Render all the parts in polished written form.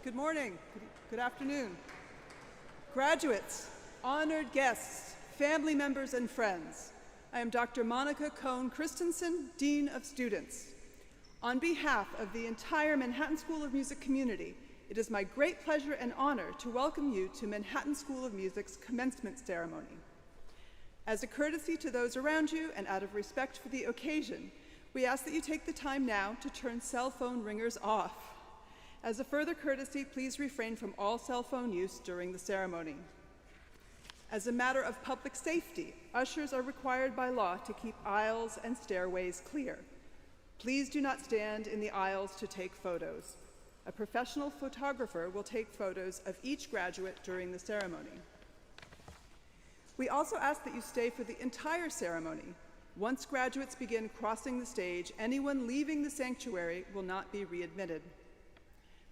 Good morning, good afternoon. Graduates, honored guests, family members, and friends, I am Dr. Monica Cohn Christensen, Dean of Students. On behalf of the entire Manhattan School of Music community, it is my great pleasure and honor to welcome you to Manhattan School of Music's commencement ceremony. As a courtesy to those around you and out of respect for the occasion, we ask that you take the time now to turn cell phone ringers off. As a further courtesy, please refrain from all cell phone use during the ceremony. As a matter of public safety, ushers are required by law to keep aisles and stairways clear. Please do not stand in the aisles to take photos. A professional photographer will take photos of each graduate during the ceremony. We also ask that you stay for the entire ceremony. Once graduates begin crossing the stage, anyone leaving the sanctuary will not be readmitted.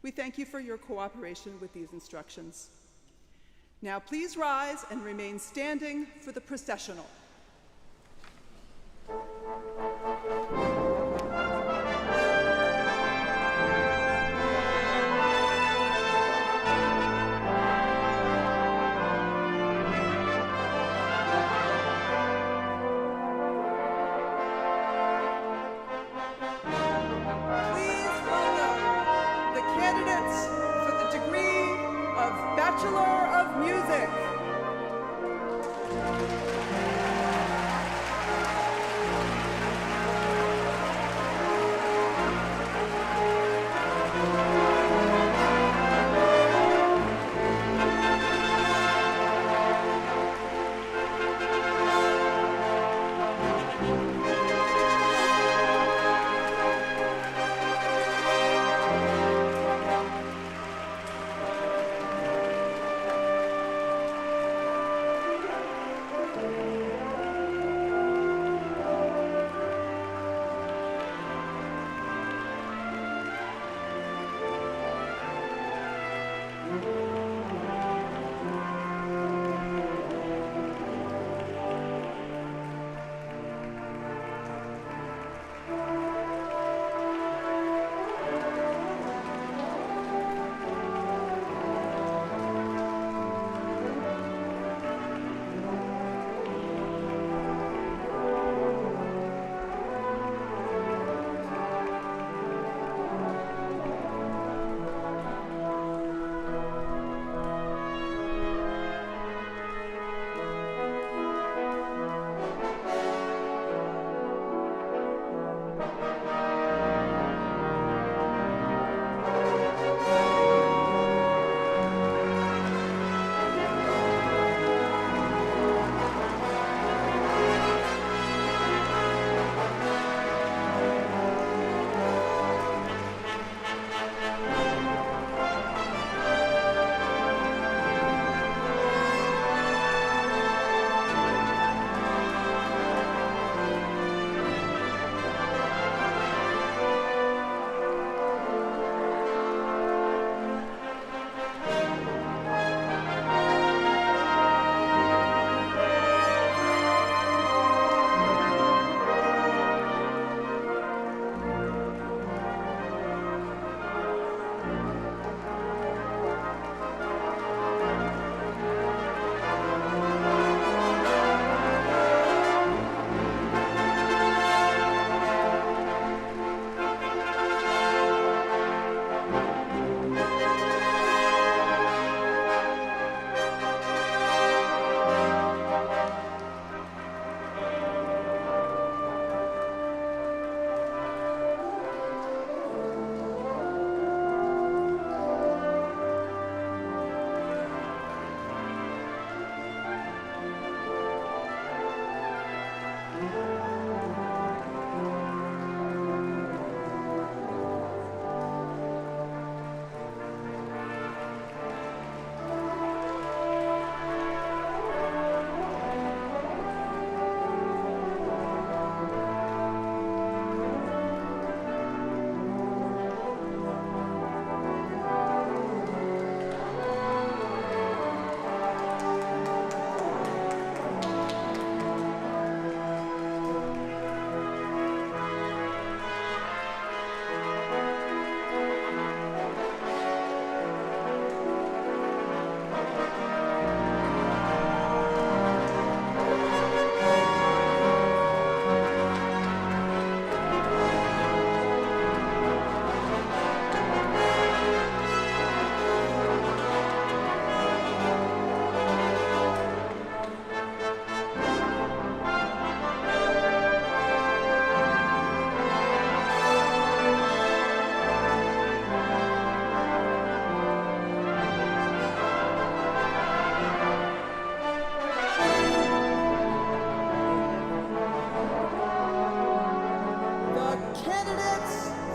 We thank you for your cooperation with these instructions. Now please rise and remain standing for the processional. Bachelor of Music.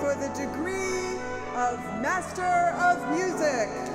for the degree of Master of Music.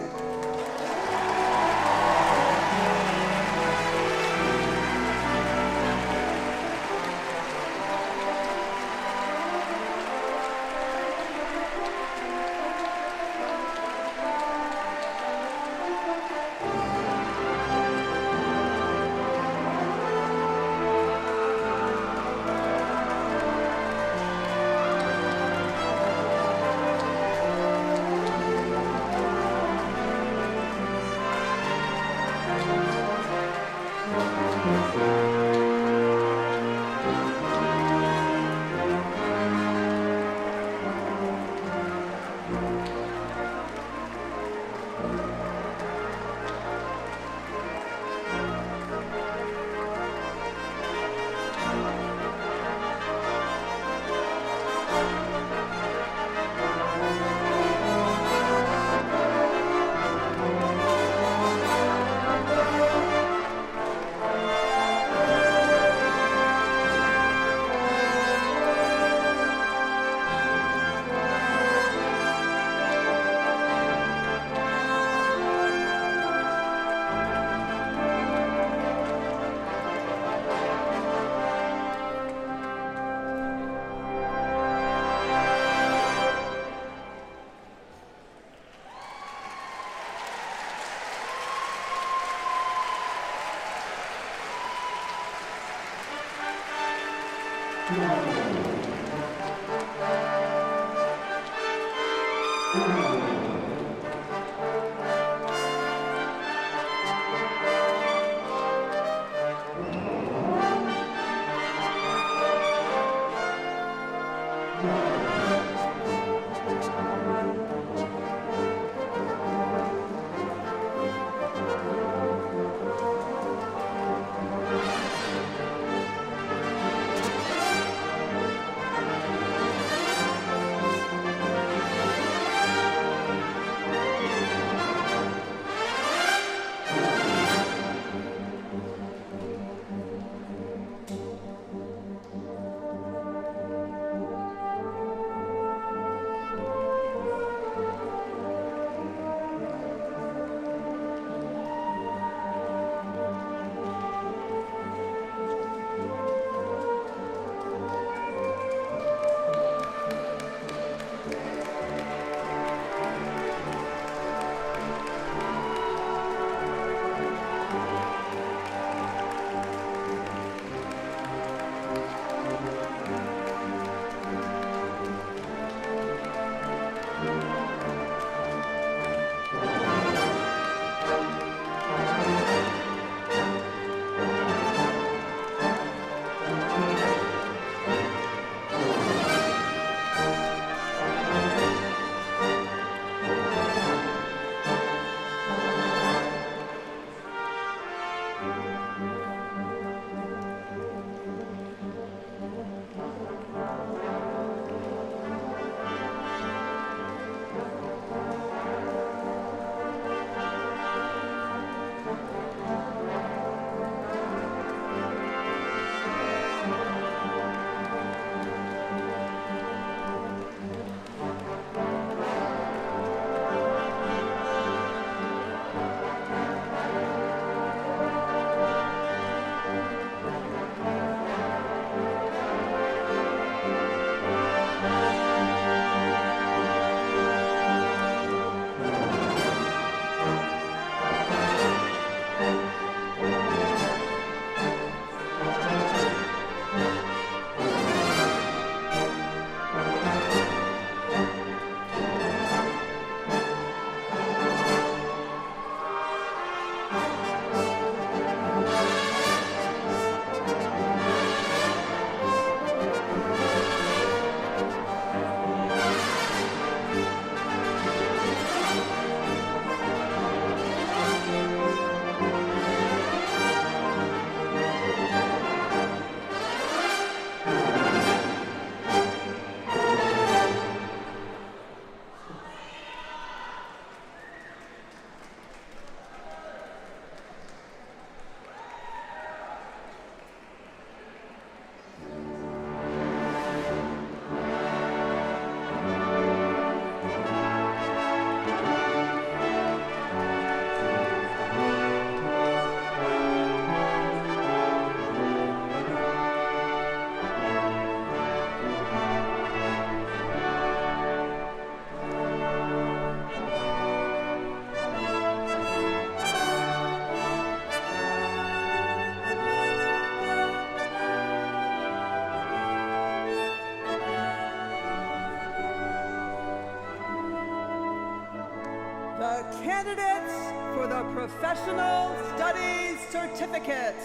candidates for the Professional Studies Certificate.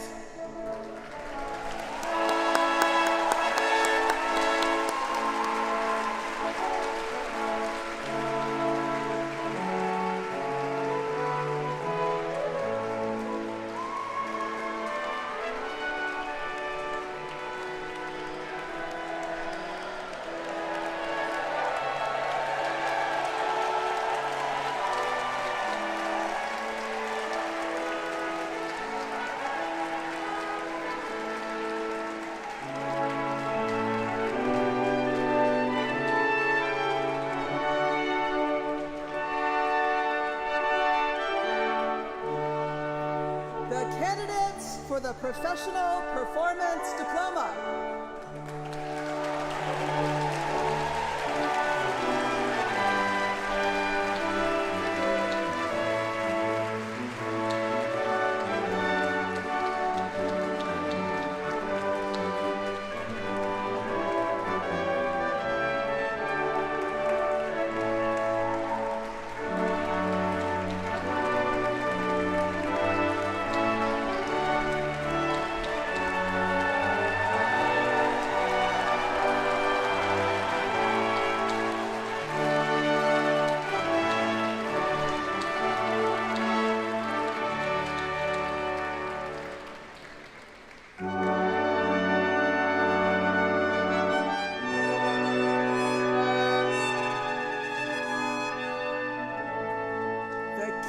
For the Professional Performance Diploma.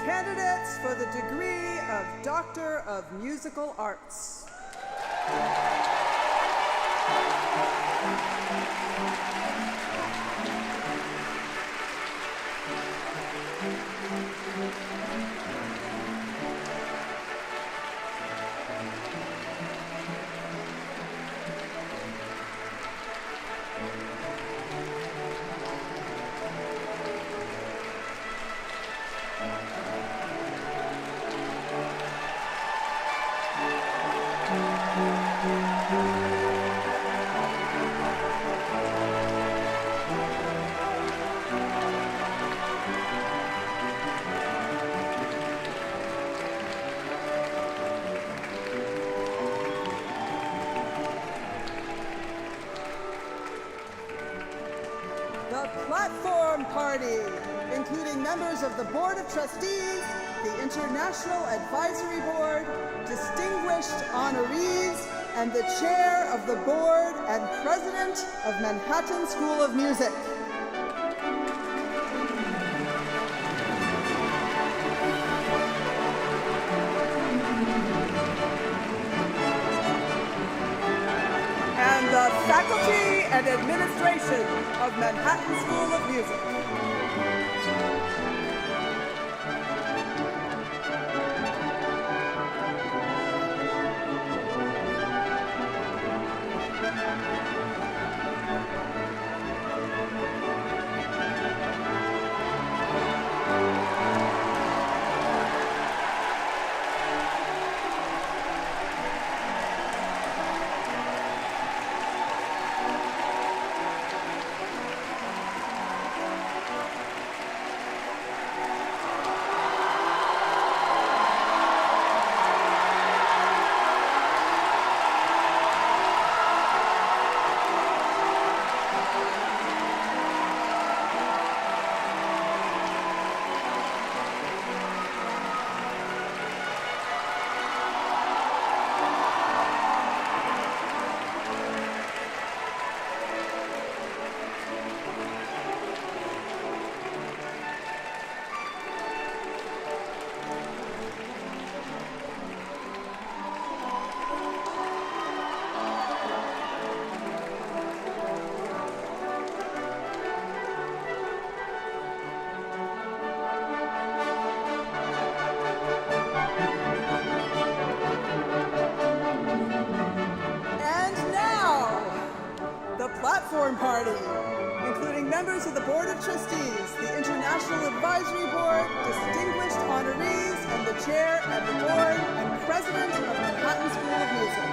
Candidates for the degree of Doctor of Musical Arts. Platform Party, including members of the Board of Trustees, the International Advisory Board, distinguished honorees, and the Chair of the Board and President of Manhattan School of Music. And the Faculty and Administration of Manhattan School of Music. Party, including members of the Board of Trustees, the International Advisory Board, distinguished honorees, and the Chair of the Board and President of Manhattan School of Music.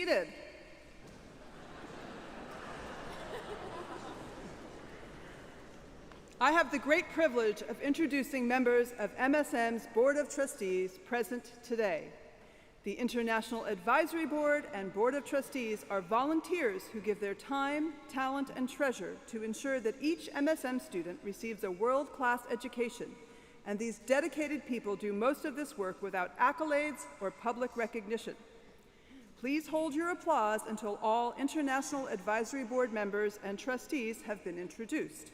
seated. I have the great privilege of introducing members of MSM's Board of Trustees present today. The International Advisory Board and Board of Trustees are volunteers who give their time, talent, and treasure to ensure that each MSM student receives a world-class education, and these dedicated people do most of this work without accolades or public recognition. Please hold your applause until all International Advisory Board members and trustees have been introduced.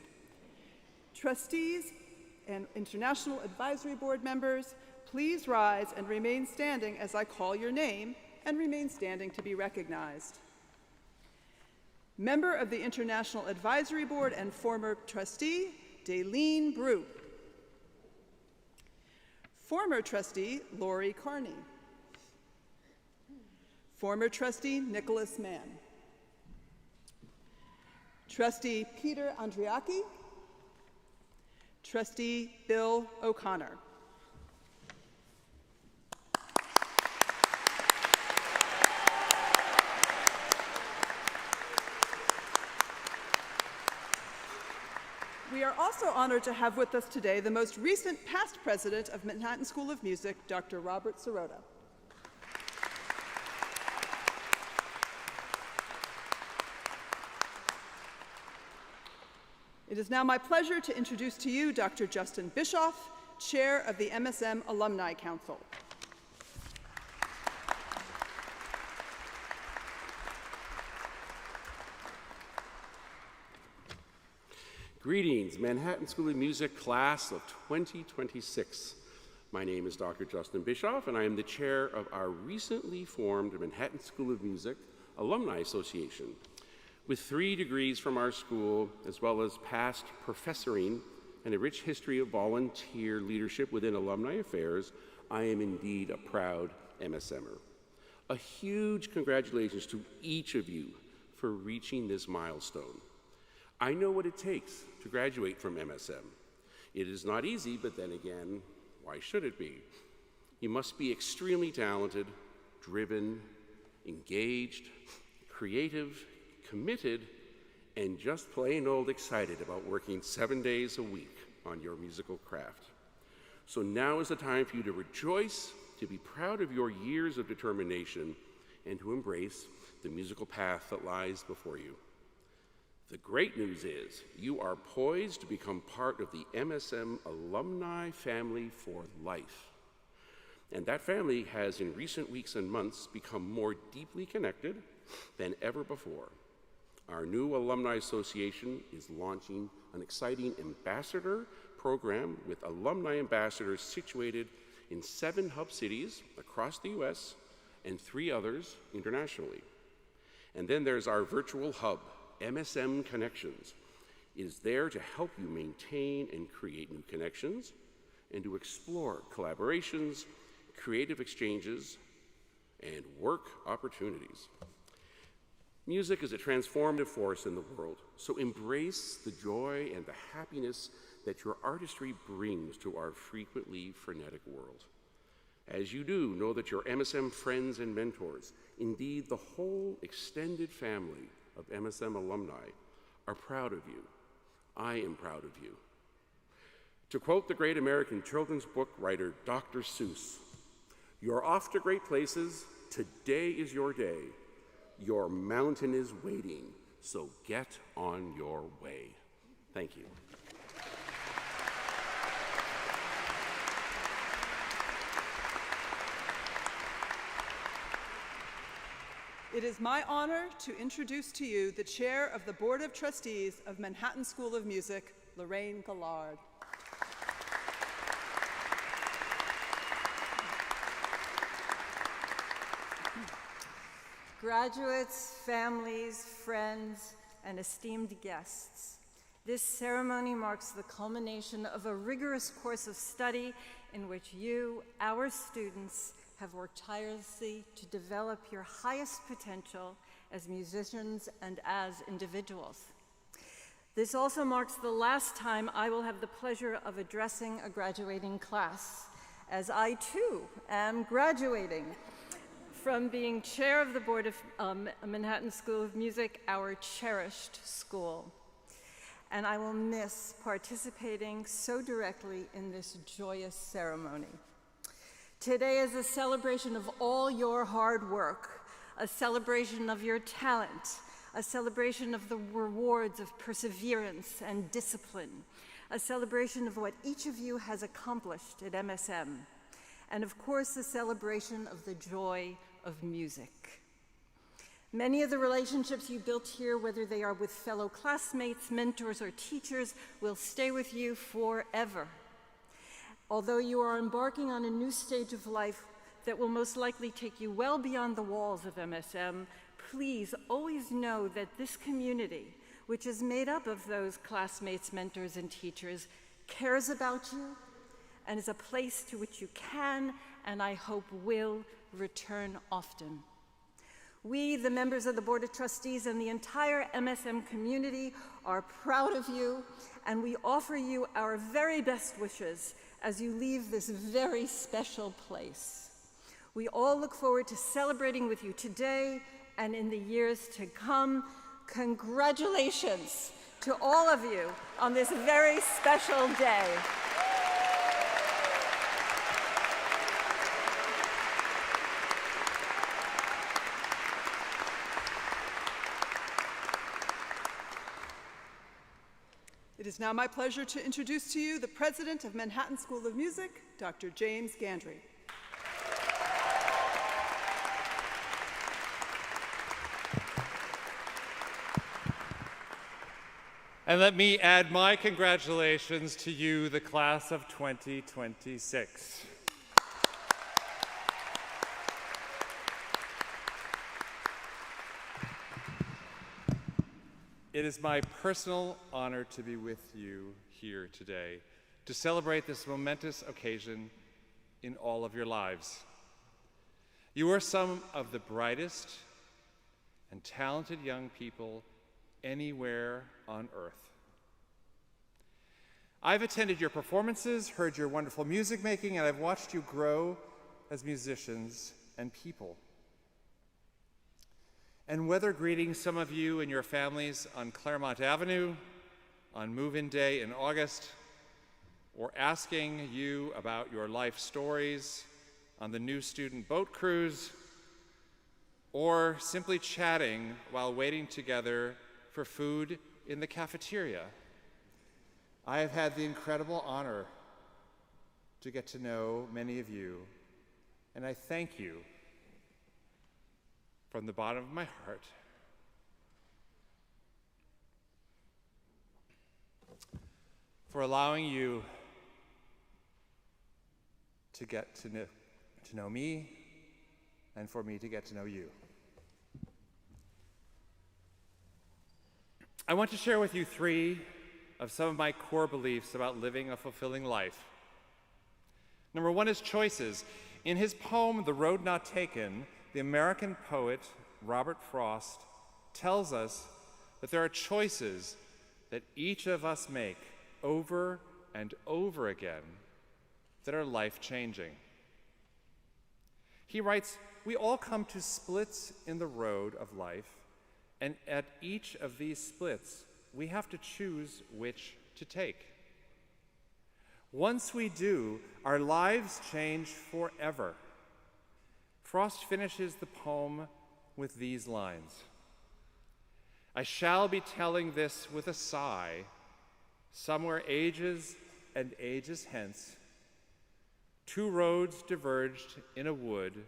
Trustees and International Advisory Board members, please rise and remain standing as I call your name, and remain standing to be recognized. Member of the International Advisory Board and former trustee, Daleen Brew. Former trustee, Lori Carney. Former trustee, Nicholas Mann. Trustee Peter Andriaki. Trustee Bill O'Connor. We are also honored to have with us today the most recent past president of Manhattan School of Music, Dr. Robert Sirota. It is now my pleasure to introduce to you Dr. Justin Bischoff, Chair of the MSM Alumni Council. Greetings, Manhattan School of Music class of 2026. My name is Dr. Justin Bischoff, and I am the chair of our recently formed Manhattan School of Music Alumni Association. With 3 degrees from our school, as well as past professoring and a rich history of volunteer leadership within alumni affairs, I am indeed a proud MSMer. A huge congratulations to each of you for reaching this milestone. I know what it takes to graduate from MSM. It is not easy, but then again, why should it be? You must be extremely talented, driven, engaged, creative, committed, and just plain old excited about working 7 days a week on your musical craft. So now is the time for you to rejoice, to be proud of your years of determination, and to embrace the musical path that lies before you. The great news is you are poised to become part of the MSM alumni family for life. And that family has in recent weeks and months become more deeply connected than ever before. Our new Alumni Association is launching an exciting ambassador program with alumni ambassadors situated in 7 hub cities across the US and 3 others internationally. And then there's our virtual hub, MSM Connections. It is there to help you maintain and create new connections and to explore collaborations, creative exchanges, and work opportunities. Music is a transformative force in the world, so embrace the joy and the happiness that your artistry brings to our frequently frenetic world. As you do, know that your MSM friends and mentors, indeed the whole extended family of MSM alumni, are proud of you. I am proud of you. To quote the great American children's book writer Dr. Seuss, "You're off to great places. Today is your day. Your mountain is waiting, so get on your way." Thank you. It is my honor to introduce to you the Chair of the Board of Trustees of Manhattan School of Music, Lorraine Gallard. Graduates, families, friends, and esteemed guests, this ceremony marks the culmination of a rigorous course of study in which you, our students, have worked tirelessly to develop your highest potential as musicians and as individuals. This also marks the last time I will have the pleasure of addressing a graduating class, as I too am graduating from being chair of the board of Manhattan School of Music, our cherished school. And I will miss participating so directly in this joyous ceremony. Today is a celebration of all your hard work, a celebration of your talent, a celebration of the rewards of perseverance and discipline, a celebration of what each of you has accomplished at MSM, and of course, a celebration of the joy of music. Many of the relationships you built here, whether they are with fellow classmates, mentors, or teachers, will stay with you forever. Although you are embarking on a new stage of life that will most likely take you well beyond the walls of MSM, please always know that this community, which is made up of those classmates, mentors, and teachers, cares about you and is a place to which you can, and I hope will, return often. We, the members of the Board of Trustees and the entire MSM community, are proud of you, and we offer you our very best wishes as you leave this very special place. We all look forward to celebrating with you today and in the years to come. Congratulations to all of you on this very special day. It is now my pleasure to introduce to you the president of Manhattan School of Music, Dr. James Gandry. And let me add my congratulations to you, the class of 2026. It is my personal honor to be with you here today to celebrate this momentous occasion in all of your lives. You are some of the brightest and talented young people anywhere on earth. I've attended your performances, heard your wonderful music making, and I've watched you grow as musicians and people. And whether greeting some of you and your families on Claremont Avenue on move-in day in August, or asking you about your life stories on the new student boat cruise, or simply chatting while waiting together for food in the cafeteria, I have had the incredible honor to get to know many of you, and I thank you from the bottom of my heart. For allowing you to get to know me, and for me to get to know you. I want to share with you three of some of my core beliefs about living a fulfilling life. Number one is choices. In his poem, The Road Not Taken, the American poet Robert Frost tells us that there are choices that each of us make over and over again that are life-changing. He writes, "We all come to splits in the road of life, and at each of these splits, we have to choose which to take. Once we do, our lives change forever." Frost finishes the poem with these lines: "I shall be telling this with a sigh, somewhere ages and ages hence, two roads diverged in a wood,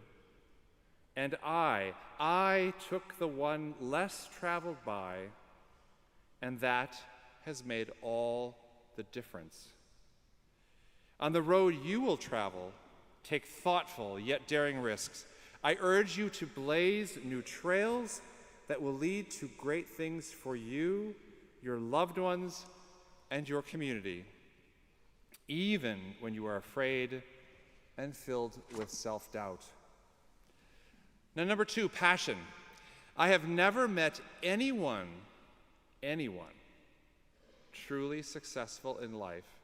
and I took the one less traveled by, and that has made all the difference. On the road you will travel, take thoughtful yet daring risks. I urge you to blaze new trails that will lead to great things for you, your loved ones, and your community, even when you are afraid and filled with self-doubt." Now, number two, passion. I have never met anyone truly successful in life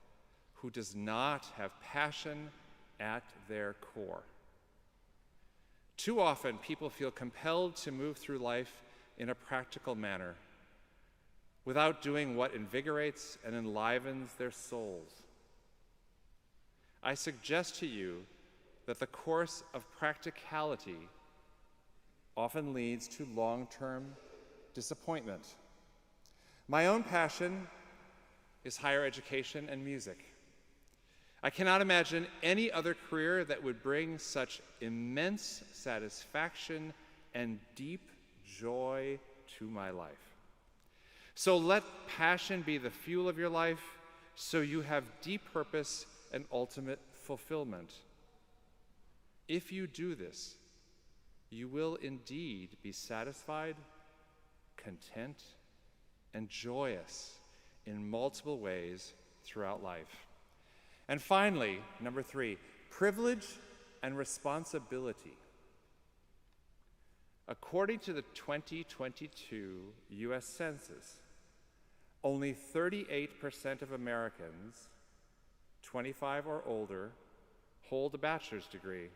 who does not have passion at their core. Too often, people feel compelled to move through life in a practical manner without doing what invigorates and enlivens their souls. I suggest to you that the course of practicality often leads to long-term disappointment. My own passion is higher education and music. I cannot imagine any other career that would bring such immense satisfaction and deep joy to my life. So let passion be the fuel of your life so you have deep purpose and ultimate fulfillment. If you do this, you will indeed be satisfied, content, and joyous in multiple ways throughout life. And finally, number 3, privilege and responsibility. According to the 2022 US Census, only 38% of Americans 25 or older hold a bachelor's degree,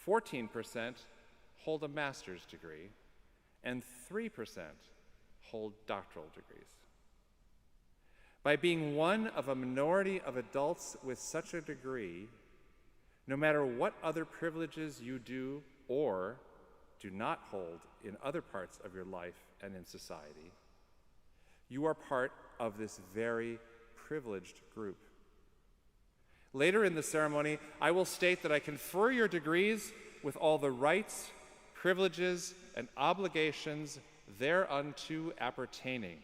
14% hold a master's degree, and 3% hold doctoral degrees. By being one of a minority of adults with such a degree, no matter what other privileges you do or do not hold in other parts of your life and in society, you are part of this very privileged group. Later in the ceremony, I will state that I confer your degrees with all the rights, privileges, and obligations thereunto appertaining.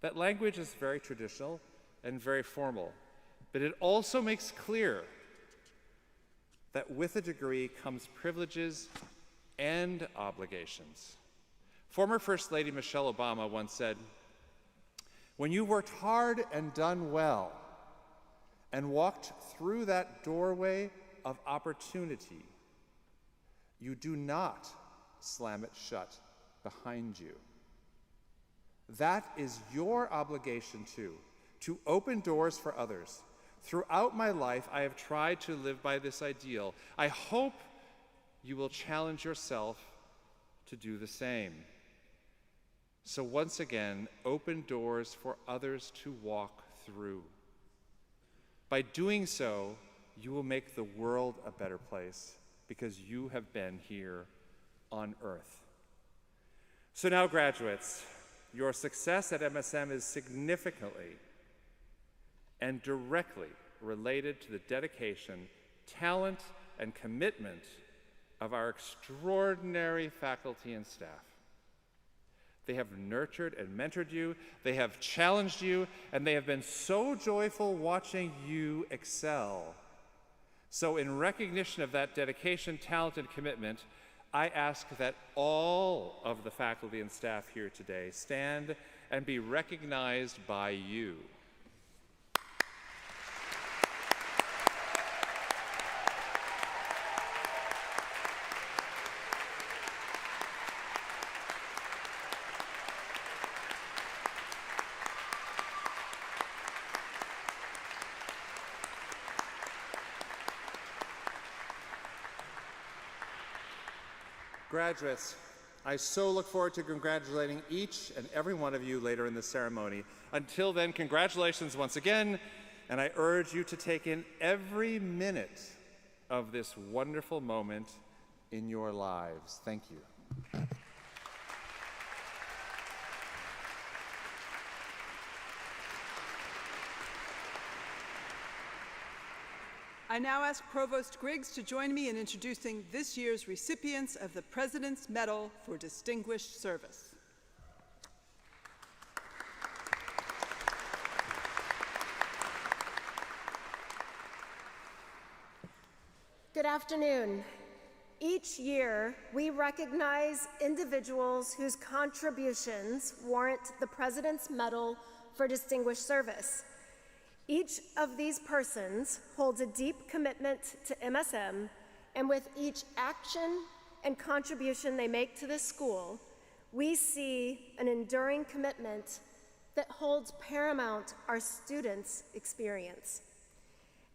That language is very traditional and very formal, but it also makes clear that with a degree comes privileges and obligations. Former First Lady Michelle Obama once said, "When you worked hard and done well and walked through that doorway of opportunity, you do not slam it shut behind you. That is your obligation too, to open doors for others. Throughout my life, I have tried to live by this ideal. I hope you will challenge yourself to do the same. So once again, open doors for others to walk through. By doing so, you will make the world a better place because you have been here on earth." So now, graduates, your success at MSM is significantly and directly related to the dedication, talent, and commitment of our extraordinary faculty and staff. They have nurtured and mentored you, they have challenged you, and they have been so joyful watching you excel. So in recognition of that dedication, talent, and commitment, I ask that all of the faculty and staff here today stand and be recognized by you. Graduates, I so look forward to congratulating each and every one of you later in the ceremony. Until then, congratulations once again, and I urge you to take in every minute of this wonderful moment in your lives. Thank you. I now ask Provost Griggs to join me in introducing this year's recipients of the President's Medal for Distinguished Service. Good afternoon. Each year, we recognize individuals whose contributions warrant the President's Medal for Distinguished Service. Each of these persons holds a deep commitment to MSM, and with each action and contribution they make to this school, we see an enduring commitment that holds paramount our students' experience.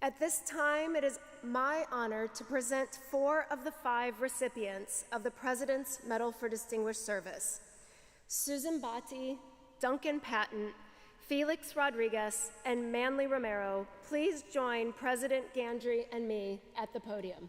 At this time, it is my honor to present 4 of the 5 recipients of the President's Medal for Distinguished Service: Susan Botti, Duncan Patton, Felix Rodriguez, and Manly Romero. Please join President Gandry and me at the podium.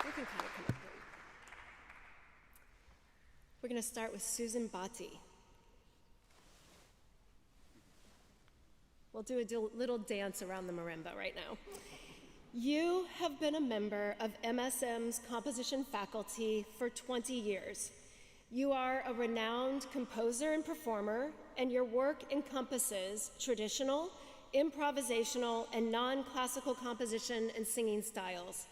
You can kind of come up here. We're going to start with Susan Botti. We'll do a little dance around the marimba right now. You have been a member of MSM's composition faculty for 20 years. You are a renowned composer and performer, and your work encompasses traditional, improvisational, and non-classical composition and singing styles.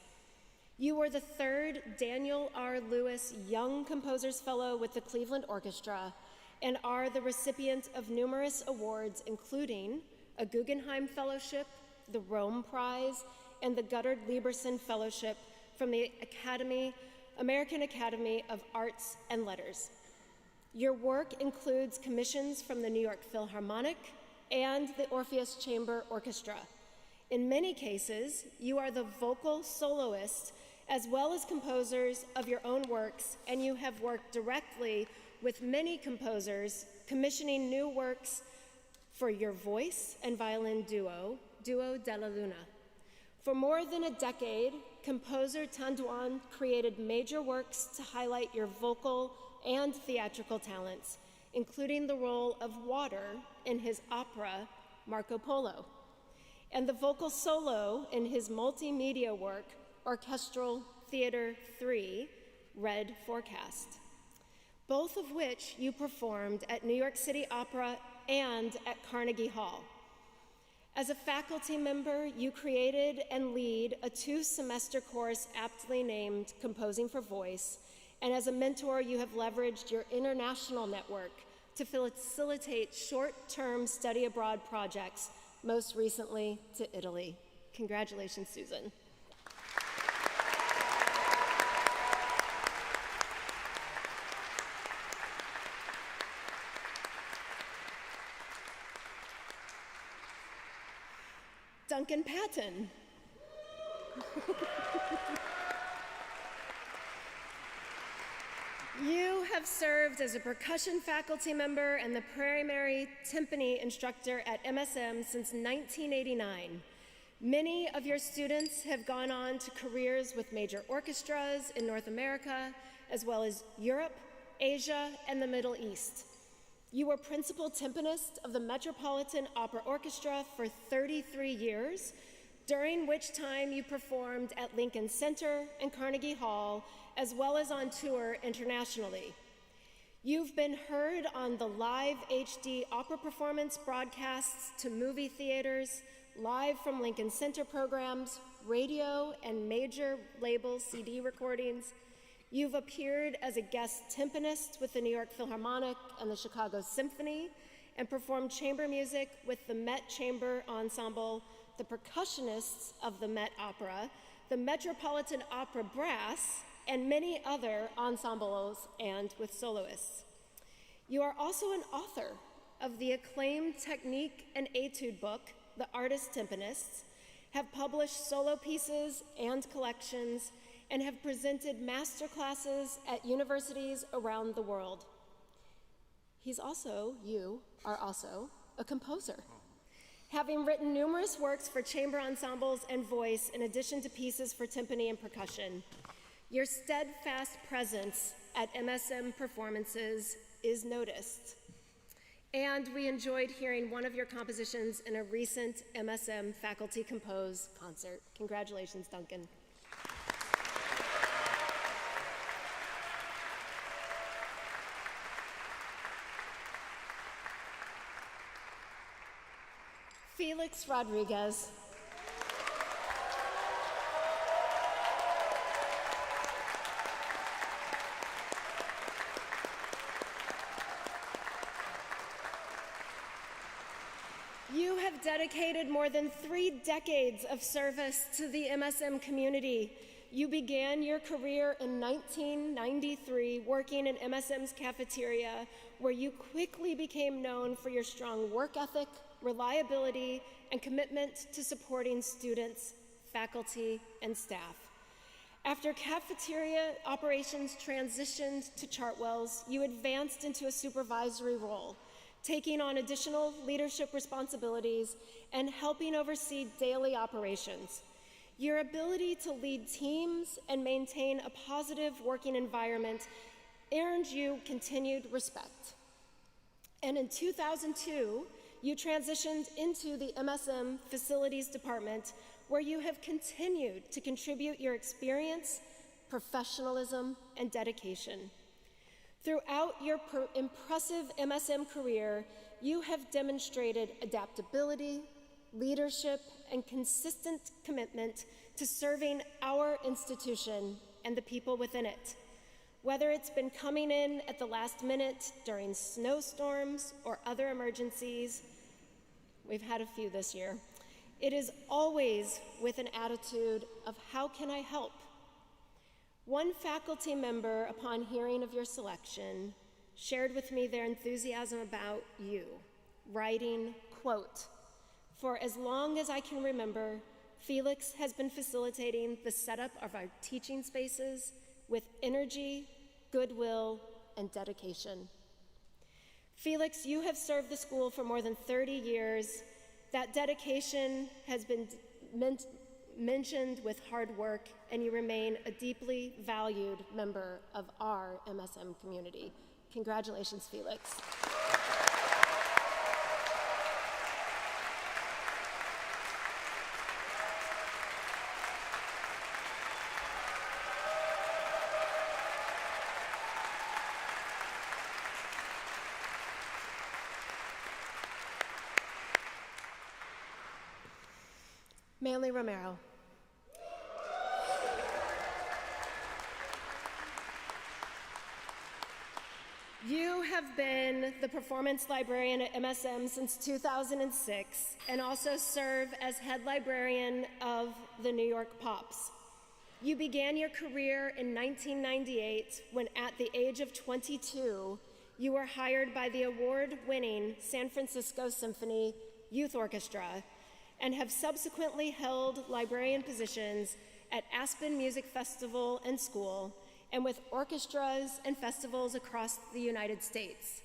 You were the 3rd Daniel R. Lewis Young Composers Fellow with the Cleveland Orchestra and are the recipient of numerous awards, including a Guggenheim Fellowship, the Rome Prize, and the Goddard Lieberson Fellowship from the American Academy of Arts and Letters. Your work includes commissions from the New York Philharmonic and the Orpheus Chamber Orchestra. In many cases, you are the vocal soloist as well as composers of your own works, and you have worked directly with many composers, commissioning new works for your voice and violin duo, Duo della Luna. For more than a decade, composer Tanduan created major works to highlight your vocal and theatrical talents, including the role of water in his opera, Marco Polo, and the vocal solo in his multimedia work, Orchestral Theater 3, Red Forecast, both of which you performed at New York City Opera and at Carnegie Hall. As a faculty member, you created and lead a 2-semester course aptly named Composing for Voice, and as a mentor, you have leveraged your international network to facilitate short-term study abroad projects, most recently to Italy. Congratulations, Susan. Duncan Patton. You have served as a percussion faculty member and the primary timpani instructor at MSM since 1989. Many of your students have gone on to careers with major orchestras in North America, as well as Europe, Asia, and the Middle East. You were principal timpanist of the Metropolitan Opera Orchestra for 33 years, during which time you performed at Lincoln Center and Carnegie Hall, as well as on tour internationally. You've been heard on the live HD opera performance broadcasts to movie theaters, live from Lincoln Center programs, radio, and major label CD recordings. You've appeared as a guest timpanist with the New York Philharmonic and the Chicago Symphony, and performed chamber music with the Met Chamber Ensemble, the percussionists of the Met Opera, the Metropolitan Opera Brass, and many other ensembles and with soloists. You are also an author of the acclaimed technique and etude book, The Artist Timpanists, have published solo pieces and collections, and have presented master classes at universities around the world. You are also a composer, having written numerous works for chamber ensembles and voice, in addition to pieces for timpani and percussion. Your steadfast presence at MSM performances is noticed, and we enjoyed hearing one of your compositions in a recent MSM Faculty Compose concert. Congratulations, Duncan. Felix Rodriguez. You have dedicated more than 3 decades of service to the MSM community. You began your career in 1993 working in MSM's cafeteria, where you quickly became known for your strong work ethic, reliability, and commitment to supporting students, faculty, and staff. After cafeteria operations transitioned to Chartwell's, you advanced into a supervisory role, taking on additional leadership responsibilities and helping oversee daily operations. Your ability to lead teams and maintain a positive working environment earned you continued respect. And in 2002, you transitioned into the MSM Facilities Department, where you have continued to contribute your experience, professionalism, and dedication. Throughout your impressive MSM career, you have demonstrated adaptability, leadership, and consistent commitment to serving our institution and the people within it. Whether it's been coming in at the last minute during snowstorms or other emergencies, we've had a few this year, it is always with an attitude of how can I help? One faculty member, upon hearing of your selection, shared with me their enthusiasm about you, writing, quote, "For as long as I can remember, Felix has been facilitating the setup of our teaching spaces with energy, goodwill, and dedication." Felix, you have served the school for more than 30 years. That dedication has been mentioned with hard work, and you remain a deeply valued member of our MSM community. Congratulations, Felix. Manly Romero. You have been the performance librarian at MSM since 2006 and also serve as head librarian of the New York Pops. You began your career in 1998 when, at the age of 22, you were hired by the award-winning San Francisco Symphony Youth Orchestra and have subsequently held librarian positions at Aspen Music Festival and School and with orchestras and festivals across the United States.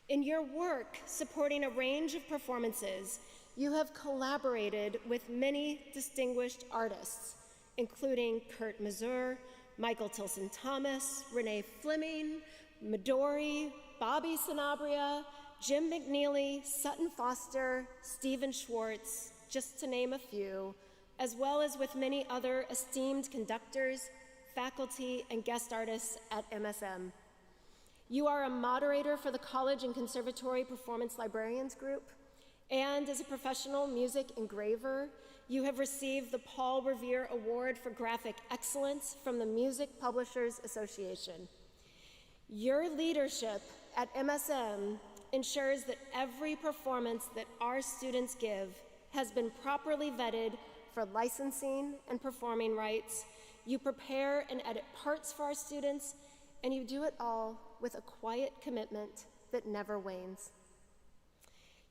In your work supporting a range of performances, you have collaborated with many distinguished artists, including Kurt Masur, Michael Tilson Thomas, Renee Fleming, Midori, Bobby Sanabria, Jim McNeely, Sutton Foster, Stephen Schwartz, just to name a few, as well as with many other esteemed conductors, faculty, and guest artists at MSM. You are a moderator for the College and Conservatory Performance Librarians Group, and as a professional music engraver, you have received the Paul Revere Award for Graphic Excellence from the Music Publishers Association. Your leadership at MSM ensures that every performance that our students give has been properly vetted for licensing and performing rights. You prepare and edit parts for our students, and you do it all with a quiet commitment that never wanes.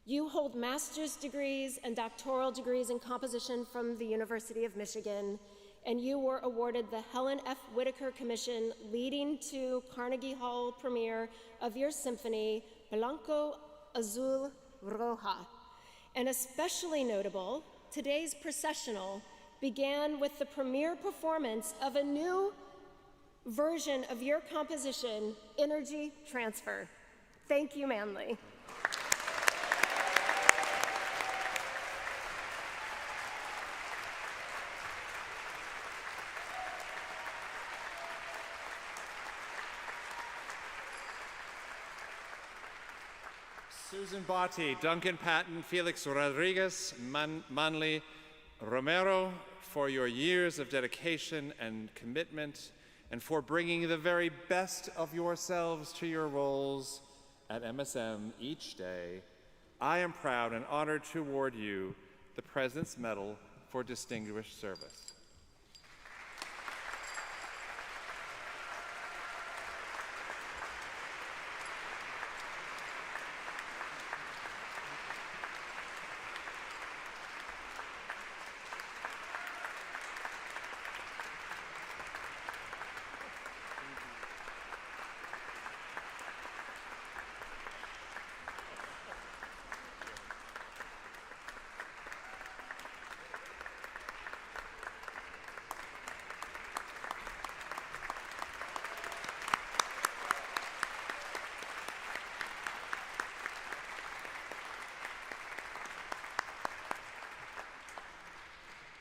You hold master's degrees and doctoral degrees in composition from the University of Michigan, and you were awarded the Helen F. Whitaker Commission, leading to Carnegie Hall premiere of your symphony, Blanco Azul Roja. And especially notable, today's Processional began with the premiere performance of a new version of your composition, Energy Transfer. Thank you, Manly. Susan Botti, Duncan Patton, Felix Rodriguez, Manly Romero, for your years of dedication and commitment, and for bringing the very best of yourselves to your roles at MSM each day. I am proud and honored to award you the President's Medal for Distinguished Service.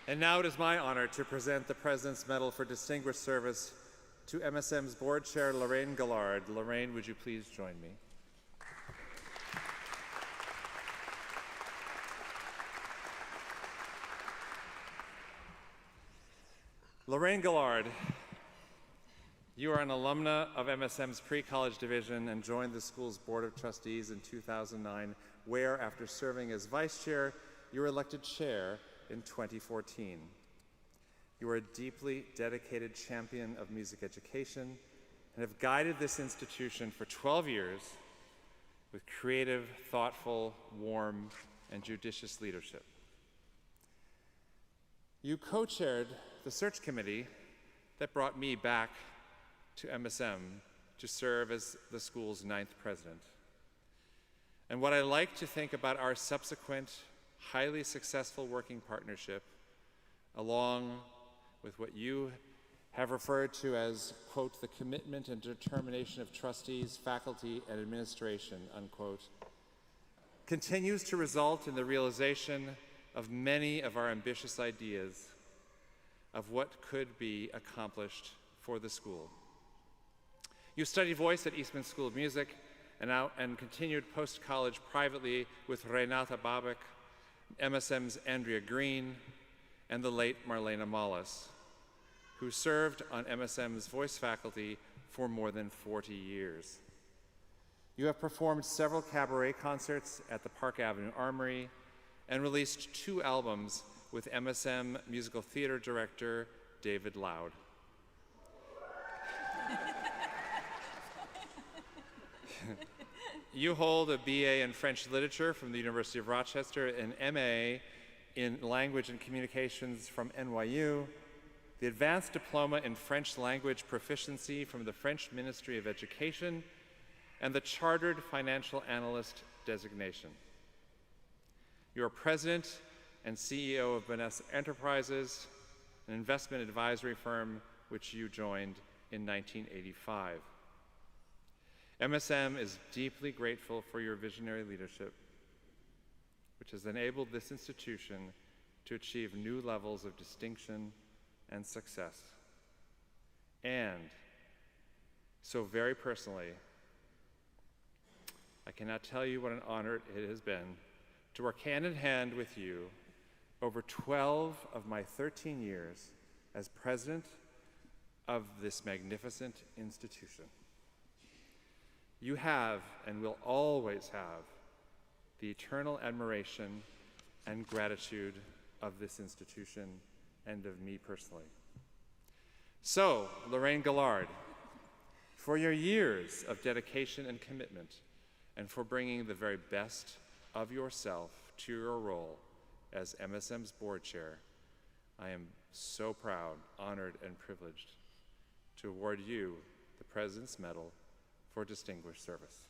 And now it is my honor to present the President's Medal for Distinguished Service to MSM's Board Chair, Lorraine Gillard. Lorraine, would you please join me? Lorraine Gillard, you are an alumna of MSM's pre-college division and joined the school's Board of Trustees in 2009, where, after serving as vice chair, you were elected chair in 2014. You are a deeply dedicated champion of music education and have guided this institution for 12 years with creative, thoughtful, warm, and judicious leadership. You co-chaired the search committee that brought me back to MSM to serve as the school's 9th president. And what I like to think about our subsequent highly successful working partnership, along with what you have referred to as, quote, the commitment and determination of trustees, faculty, and administration, unquote, continues to result in the realization of many of our ambitious ideas of what could be accomplished for the school. You studied voice at Eastman School of Music and continued post-college privately with Renata Babek, MSM's Andrea Green, and the late Marlena Mollis, who served on MSM's voice faculty for more than 40 years. You have performed several cabaret concerts at the Park Avenue Armory and released 2 albums with MSM musical theater director David Loud. You hold a BA in French Literature from the University of Rochester, an MA in Language and Communications from NYU, the Advanced Diploma in French Language Proficiency from the French Ministry of Education, and the Chartered Financial Analyst designation. You are President and CEO of Vanessa Enterprises, an investment advisory firm which you joined in 1985. MSM is deeply grateful for your visionary leadership, which has enabled this institution to achieve new levels of distinction and success. And so very personally, I cannot tell you what an honor it has been to work hand in hand with you over 12 of my 13 years as president of this magnificent institution. You have and will always have the eternal admiration and gratitude of this institution and of me personally. So, Lorraine Gillard, for your years of dedication and commitment, and for bringing the very best of yourself to your role as MSM's board chair, I am so proud, honored, and privileged to award you the President's Medal for Distinguished Service.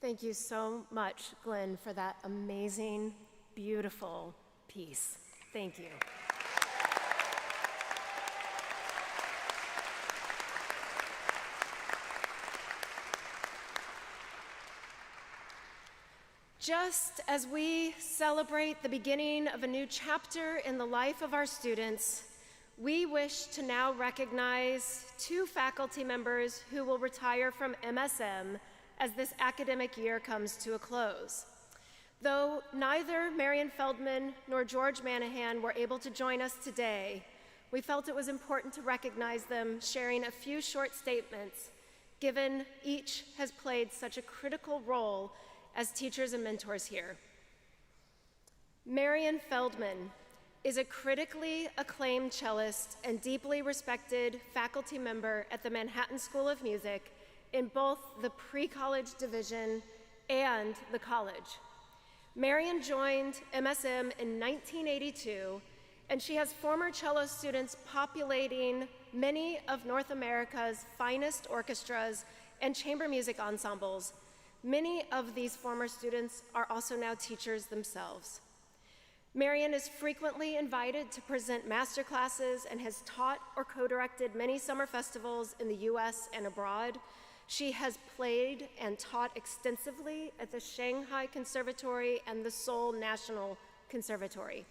Thank you so much, Glenn, for that amazing, beautiful piece. Thank you. Just as we celebrate the beginning of a new chapter in the life of our students, we wish to now recognize two faculty members who will retire from MSM as this academic year comes to a close. Though neither Marian Feldman nor George Manahan were able to join us today, we felt it was important to recognize them sharing a few short statements, given each has played such a critical role as teachers and mentors here. Marian Feldman is a critically acclaimed cellist and deeply respected faculty member at the Manhattan School of Music in both the pre-college division and the college. Marian joined MSM in 1982, and she has former cello students populating many of North America's finest orchestras and chamber music ensembles. Many of these former students are also now teachers themselves. Marian is frequently invited to present master classes and has taught or co-directed many summer festivals in the US and abroad. She has played and taught extensively at the Shanghai Conservatory and the Seoul National Conservatory.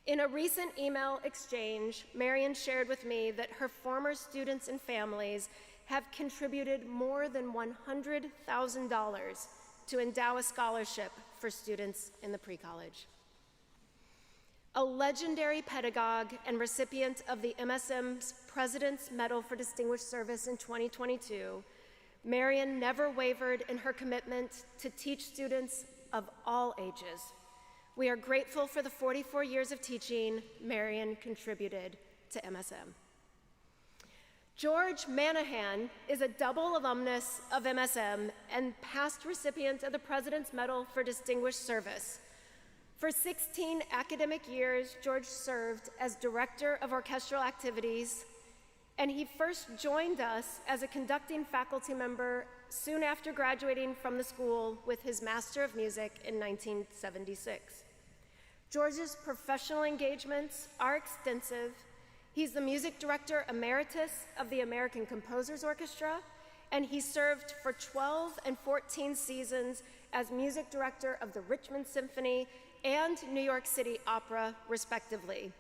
In a recent email exchange, Marian shared with me that her former students and families have contributed more than $100,000 to endow a scholarship for students in the pre-college. A legendary pedagogue and recipient of the MSM's President's Medal for Distinguished Service in 2022, Marian never wavered in her commitment to teach students of all ages. We are grateful for the 44 years of teaching Marian contributed to MSM. George Manahan is a double alumnus of MSM and past recipient of the President's Medal for Distinguished Service. For 16 academic years, George served as Director of Orchestral Activities, and he first joined us as a conducting faculty member soon after graduating from the school with his Master of Music in 1976. George's professional engagements are extensive. He's the Music Director Emeritus of the American Composers Orchestra, and he served for 12 and 14 seasons as Music Director of the Richmond Symphony and New York City Opera, respectively.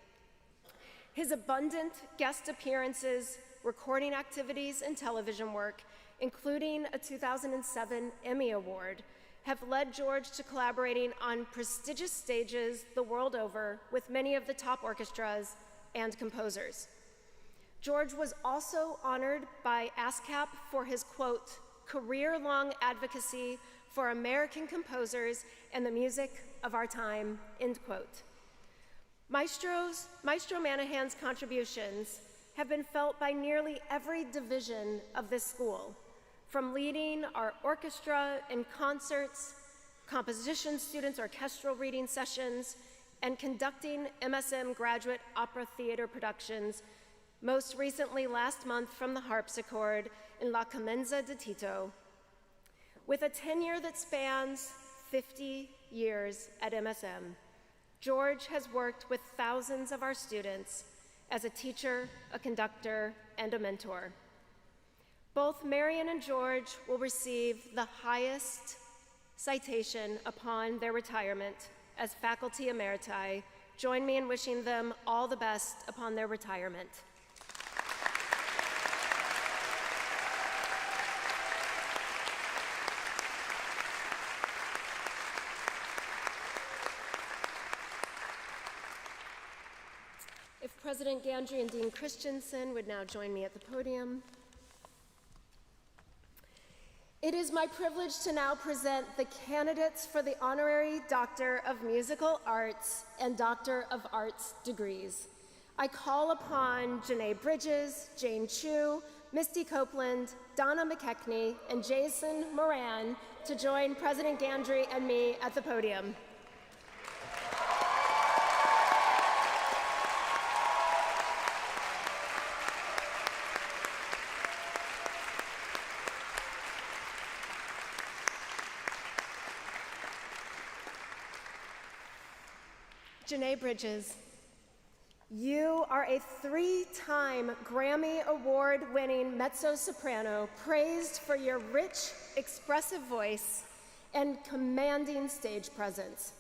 His abundant guest appearances, recording activities, and television work, including a 2007 Emmy Award, have led George to collaborating on prestigious stages the world over with many of the top orchestras and composers. George was also honored by ASCAP for his, quote, career-long advocacy for American composers and the music of our time, end quote. Maestro Manahan's contributions have been felt by nearly every division of this school, from leading our orchestra in concerts, composition students' orchestral reading sessions, and conducting MSM graduate opera theater productions, most recently last month from the harpsichord in La Clemenza di Tito. With a tenure that spans 50 years at MSM, George has worked with thousands of our students as a teacher, a conductor, and a mentor. Both Marian and George will receive the highest citation upon their retirement as faculty emeriti. Join me in wishing them all the best upon their retirement. If President Gandry and Dean Christensen would now join me at the podium. It is my privilege to now present the candidates for the Honorary Doctor of Musical Arts and Doctor of Arts degrees. I call upon Janae Bridges, Jane Chu, Misty Copeland, Donna McKechnie, and Jason Moran to join President Gandry and me at the podium. Janae Bridges, you are a 3-time Grammy Award-winning mezzo-soprano praised for your rich, expressive voice and commanding stage presence.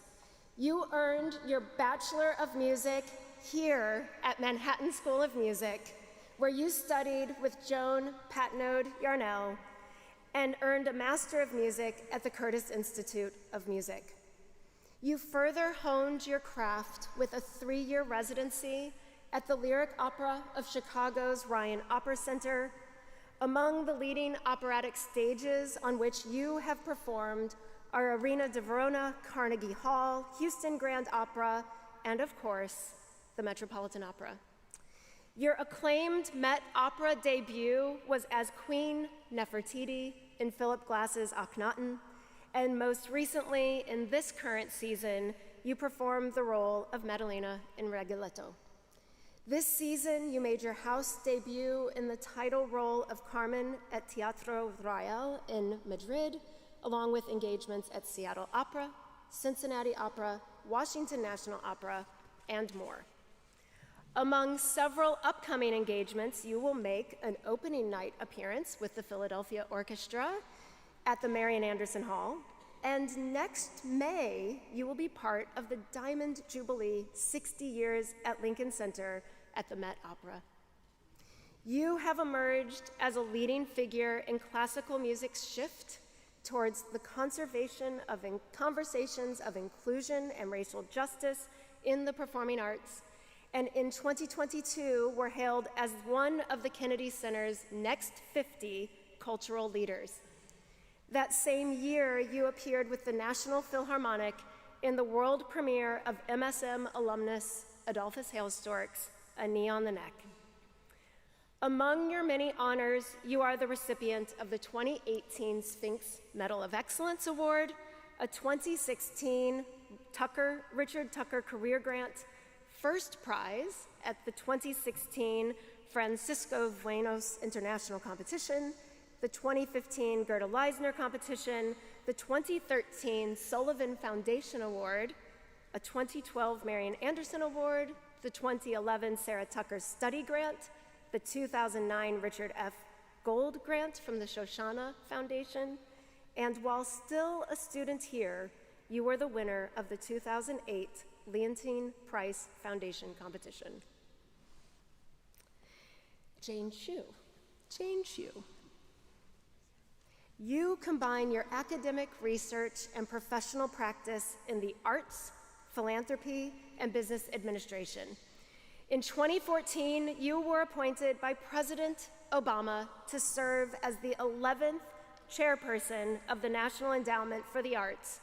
You earned your Bachelor of Music here at Manhattan School of Music, where you studied with Joan Patnode Yarnell and earned a Master of Music at the Curtis Institute of Music. You further honed your craft with a 3-year residency at the Lyric Opera of Chicago's Ryan Opera Center. Among the leading operatic stages on which you have performed are Arena de Verona, Carnegie Hall, Houston Grand Opera, and of course, the Metropolitan Opera. Your acclaimed Met Opera debut was as Queen Nefertiti in Philip Glass's Akhenaten, and most recently, in this current season, you performed the role of Madalena in Rigoletto. This season, you made your house debut in the title role of Carmen at Teatro Real in Madrid, along with engagements at Seattle Opera, Cincinnati Opera, Washington National Opera, and more. Among several upcoming engagements, you will make an opening night appearance with the Philadelphia Orchestra at the Marian Anderson Hall, and next May, you will be part of the Diamond Jubilee 60 Years at Lincoln Center at the Met Opera. You have emerged as a leading figure in classical music's shift towards the conservation of conversations of inclusion and racial justice in the performing arts, and in 2022 were hailed as one of the Kennedy Center's next 50 cultural leaders. That same year, you appeared with the National Philharmonic in the world premiere of MSM alumnus Adolphus Hailstork's A Knee on the Neck. Among your many honors, you are the recipient of the 2018 Sphinx Medal of Excellence Award, a 2016 Richard Tucker Career Grant, first prize at the 2016 Francisco Buenos International Competition, the 2015 Gerda Leisner Competition, the 2013 Sullivan Foundation Award, a 2012 Marian Anderson Award, the 2011 Sarah Tucker Study Grant, the 2009 Richard F. Gold Grant from the Shoshana Foundation, and while still a student here, you were the winner of the 2008 Leontine Price Foundation competition. Jane Chu. You combine your academic research and professional practice in the arts, philanthropy, and business administration. In 2014, you were appointed by President Obama to serve as the 11th chairperson of the National Endowment for the Arts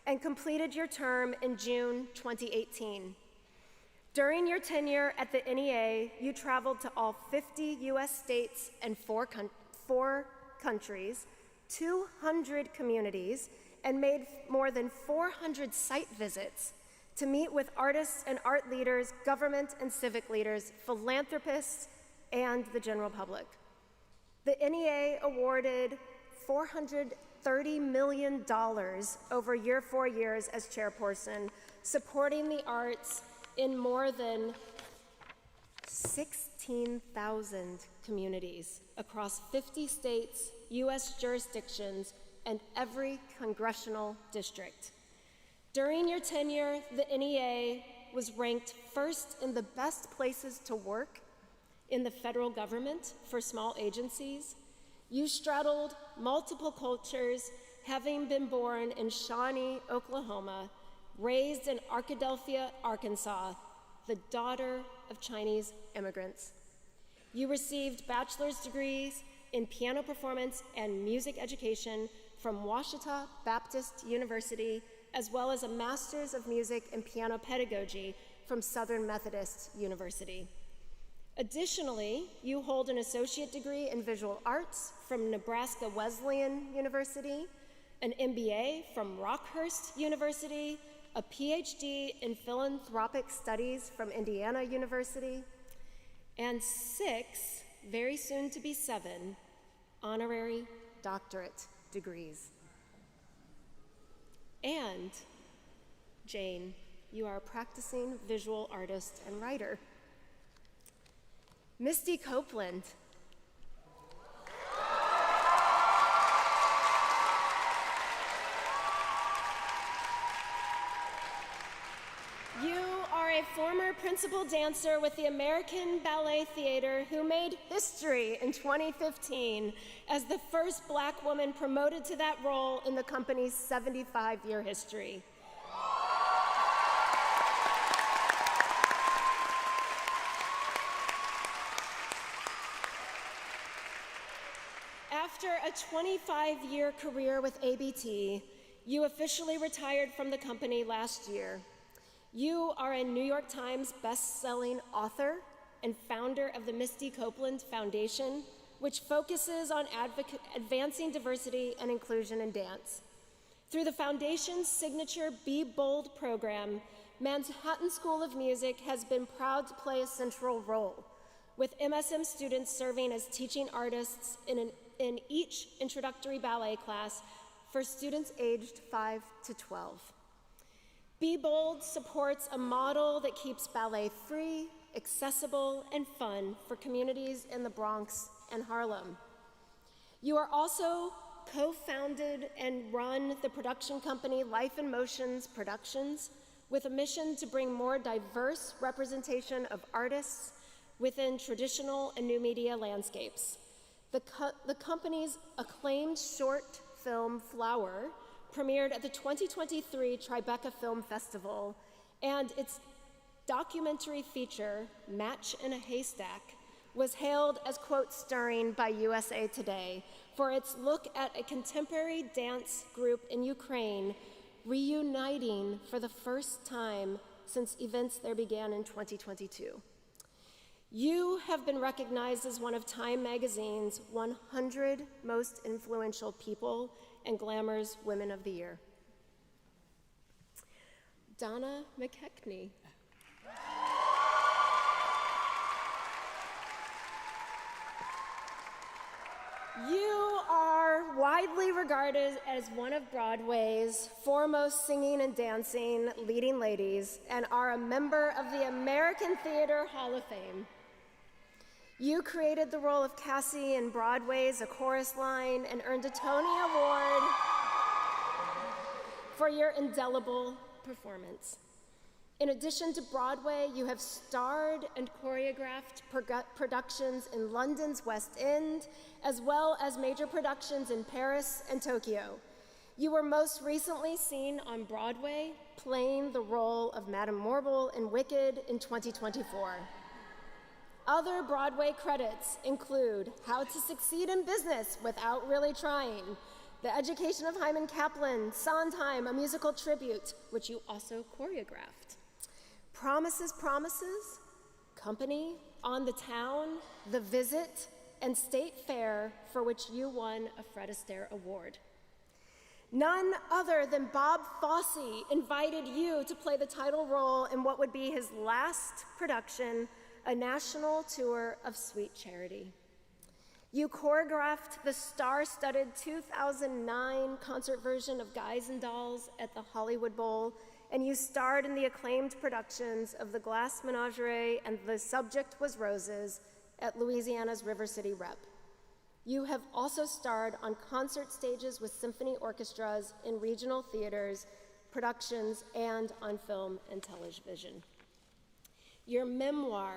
and completed your term in June 2018. During your tenure at the NEA, you traveled to all 50 US states and four countries, 200 communities, and made more than 400 site visits to meet with artists and art leaders, government and civic leaders, philanthropists, and the general public. The NEA awarded $430 million over your 4 years as chairperson, supporting the arts in more than 16,000 communities across 50 states, US jurisdictions, and every congressional district. During your tenure, the NEA was ranked first in the best places to work in the federal government for small agencies. You straddled multiple cultures, having been born in Shawnee, Oklahoma, raised in Arkadelphia, Arkansas, the daughter of Chinese immigrants. You received bachelor's degrees in piano performance and music education from Ouachita Baptist University, as well as a master's of music and piano pedagogy from Southern Methodist University. Additionally, you hold an associate degree in visual arts from Nebraska Wesleyan University, an MBA from Rockhurst University, a PhD in philanthropic studies from Indiana University, and 6, very soon to be 7, honorary doctorate degrees. And, Jane, you are a practicing visual artist and writer. Misty Copeland. You are a former principal dancer with the American Ballet Theater who made history in 2015 as the first Black woman promoted to that role in the company's 75-year history. a 25-year career with ABT, you officially retired from the company last year. You are a New York Times best-selling author and founder of the Misty Copeland Foundation, which focuses on advancing diversity and inclusion in dance. Through the Foundation's signature Be Bold program, Manhattan School of Music has been proud to play a central role, with MSM students serving as teaching artists in each introductory ballet class for students aged 5 to 12. Be Bold supports a model that keeps ballet free, accessible, and fun for communities in the Bronx and Harlem. You are also co-founded and run the production company Life in Motions Productions, with a mission to bring more diverse representation of artists within traditional and new media landscapes. The company's acclaimed short film, Flower, premiered at the 2023 Tribeca Film Festival, and its documentary feature, Match in a Haystack, was hailed as, quote, stirring by USA Today for its look at a contemporary dance group in Ukraine reuniting for the first time since events there began in 2022. You have been recognized as one of Time Magazine's 100 most influential people and Glamour's Women of the Year. Donna McKechnie. You are widely regarded as one of Broadway's foremost singing and dancing leading ladies and are a member of the American Theater Hall of Fame. You created the role of Cassie in Broadway's A Chorus Line and earned a Tony Award for your indelible performance. In addition to Broadway, you have starred and choreographed productions in London's West End, as well as major productions in Paris and Tokyo. You were most recently seen on Broadway, playing the role of Madame Morble in Wicked in 2024. Other Broadway credits include How to Succeed in Business Without Really Trying, The Education of Hyman Kaplan, Sondheim, a musical tribute, which you also choreographed. Promises, Promises, Company, On the Town, The Visit, and State Fair, for which you won a Fred Astaire Award. None other than Bob Fosse invited you to play the title role in what would be his last production, a national tour of Sweet Charity. You choreographed the star-studded 2009 concert version of Guys and Dolls at the Hollywood Bowl, and you starred in the acclaimed productions of The Glass Menagerie and The Subject Was Roses at Louisiana's River City Rep. You have also starred on concert stages with symphony orchestras in regional theaters, productions, and on film and television. Your memoir,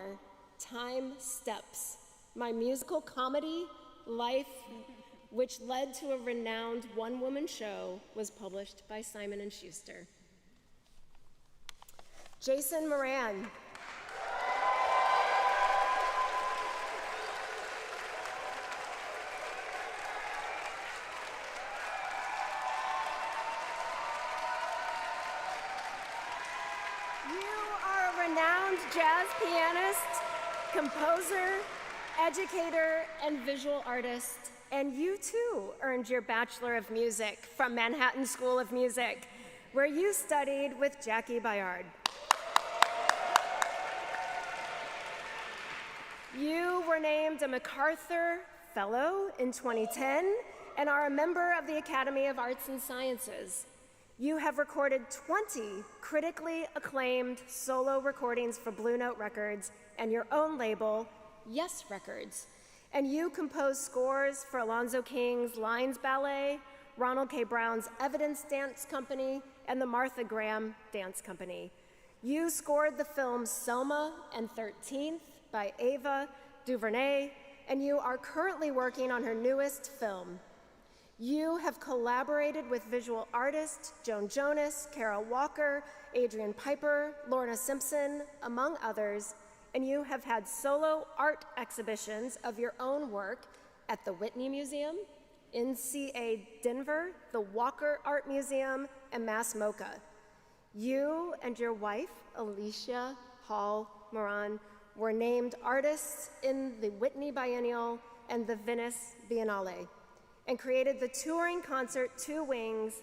Time Steps, my musical comedy, Life, which led to a renowned one-woman show, was published by Simon & Schuster. Jason Moran. You are a renowned jazz pianist, composer, educator, and visual artist, and you too earned your Bachelor of Music from Manhattan School of Music, where you studied with Jackie Bayard. You were named a MacArthur Fellow in 2010 and are a member of the Academy of Arts and Sciences. You have recorded 20 critically acclaimed solo recordings for Blue Note Records and your own label, Yes Records. And you composed scores for Alonzo King's Lines Ballet, Ronald K. Brown's Evidence Dance Company, and the Martha Graham Dance Company. You scored the films Selma and 13th by Ava DuVernay, and you are currently working on her newest film. You have collaborated with visual artists Joan Jonas, Kara Walker, Adrian Piper, Lorna Simpson, among others, and you have had solo art exhibitions of your own work at the Whitney Museum, NCA Denver, the Walker Art Museum, and Mass MoCA. You and your wife, Alicia Hall Moran, were named artists in the Whitney Biennial and the Venice Biennale, and created the touring concert Two Wings,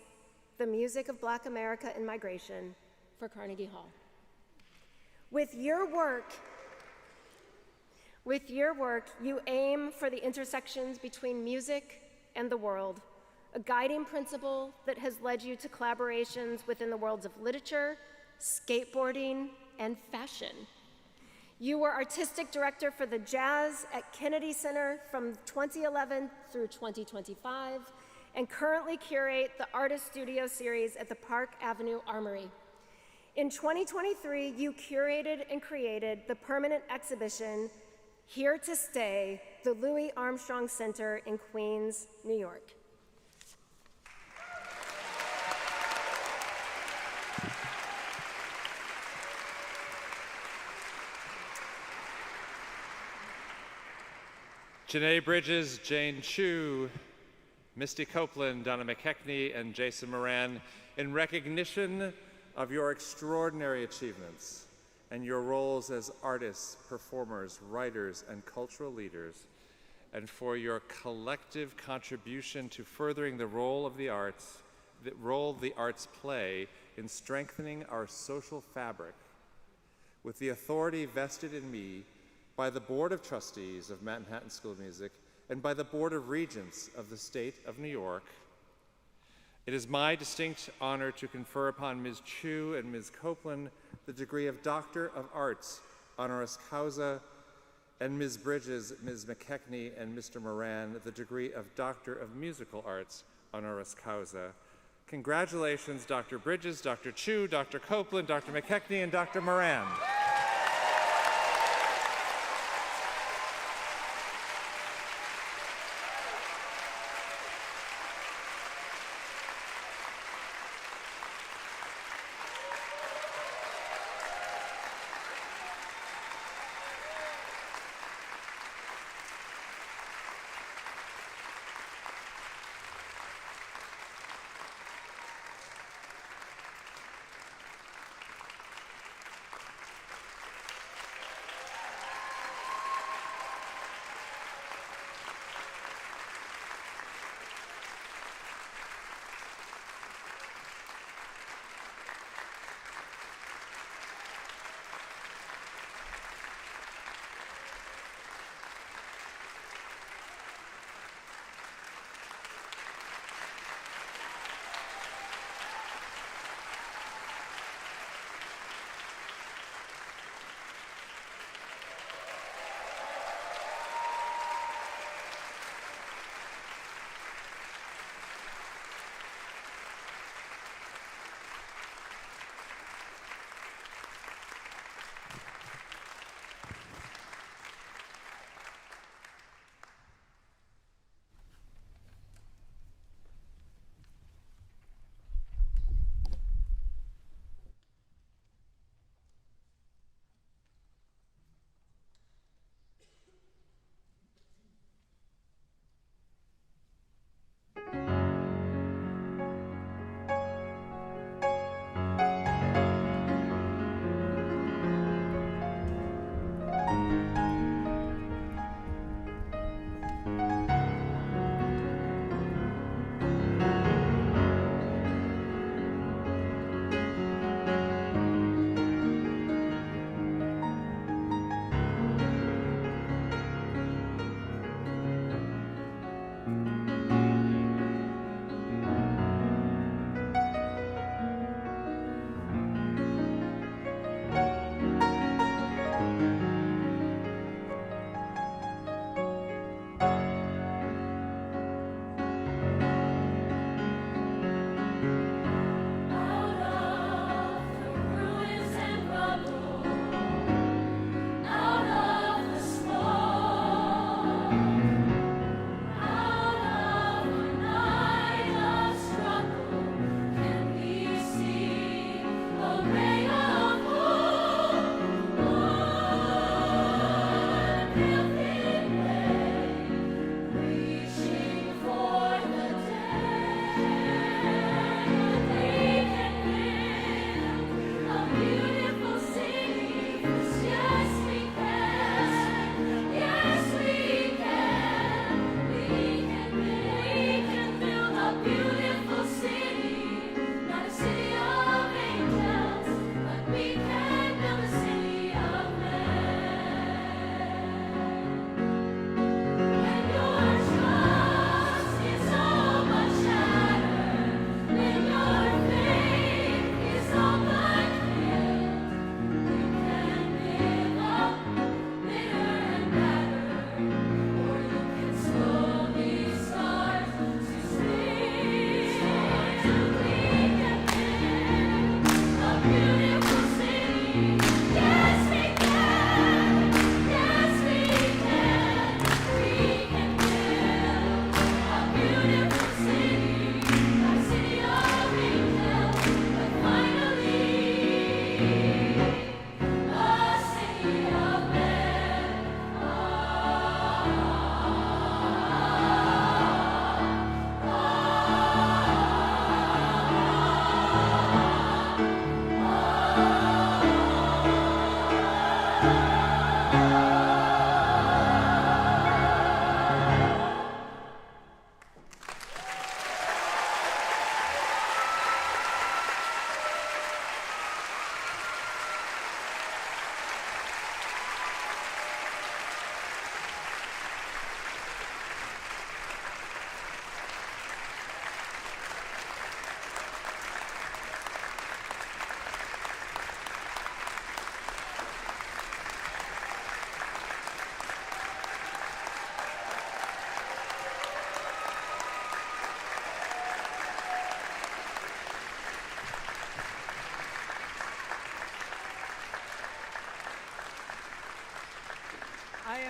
the music of Black America in migration, for Carnegie Hall. With your work, you aim for the intersections between music and the world, a guiding principle that has led you to collaborations within the worlds of literature, skateboarding, and fashion. You were artistic director for the Jazz at Kennedy Center from 2011 through 2025, and currently curate the Artist Studio series at the Park Avenue Armory. In 2023, you curated and created the permanent exhibition, Here to Stay, the Louis Armstrong Center in Queens, New York. Janae Bridges, Jane Chu, Misty Copeland, Donna McKechnie, and Jason Moran, in recognition of your extraordinary achievements and your roles as artists, performers, writers, and cultural leaders, and for your collective contribution to furthering the role the arts play in strengthening our social fabric, with the authority vested in me by the Board of Trustees of Manhattan School of Music and by the Board of Regents of the State of New York, it is my distinct honor to confer upon Ms. Chu and Ms. Copeland the degree of Doctor of Arts, honoris causa, and Ms. Bridges, Ms. McKechnie, and Mr. Moran the degree of Doctor of Musical Arts, honoris causa. Congratulations, Dr. Bridges, Dr. Chu, Dr. Copeland, Dr. McKechnie, and Dr. Moran.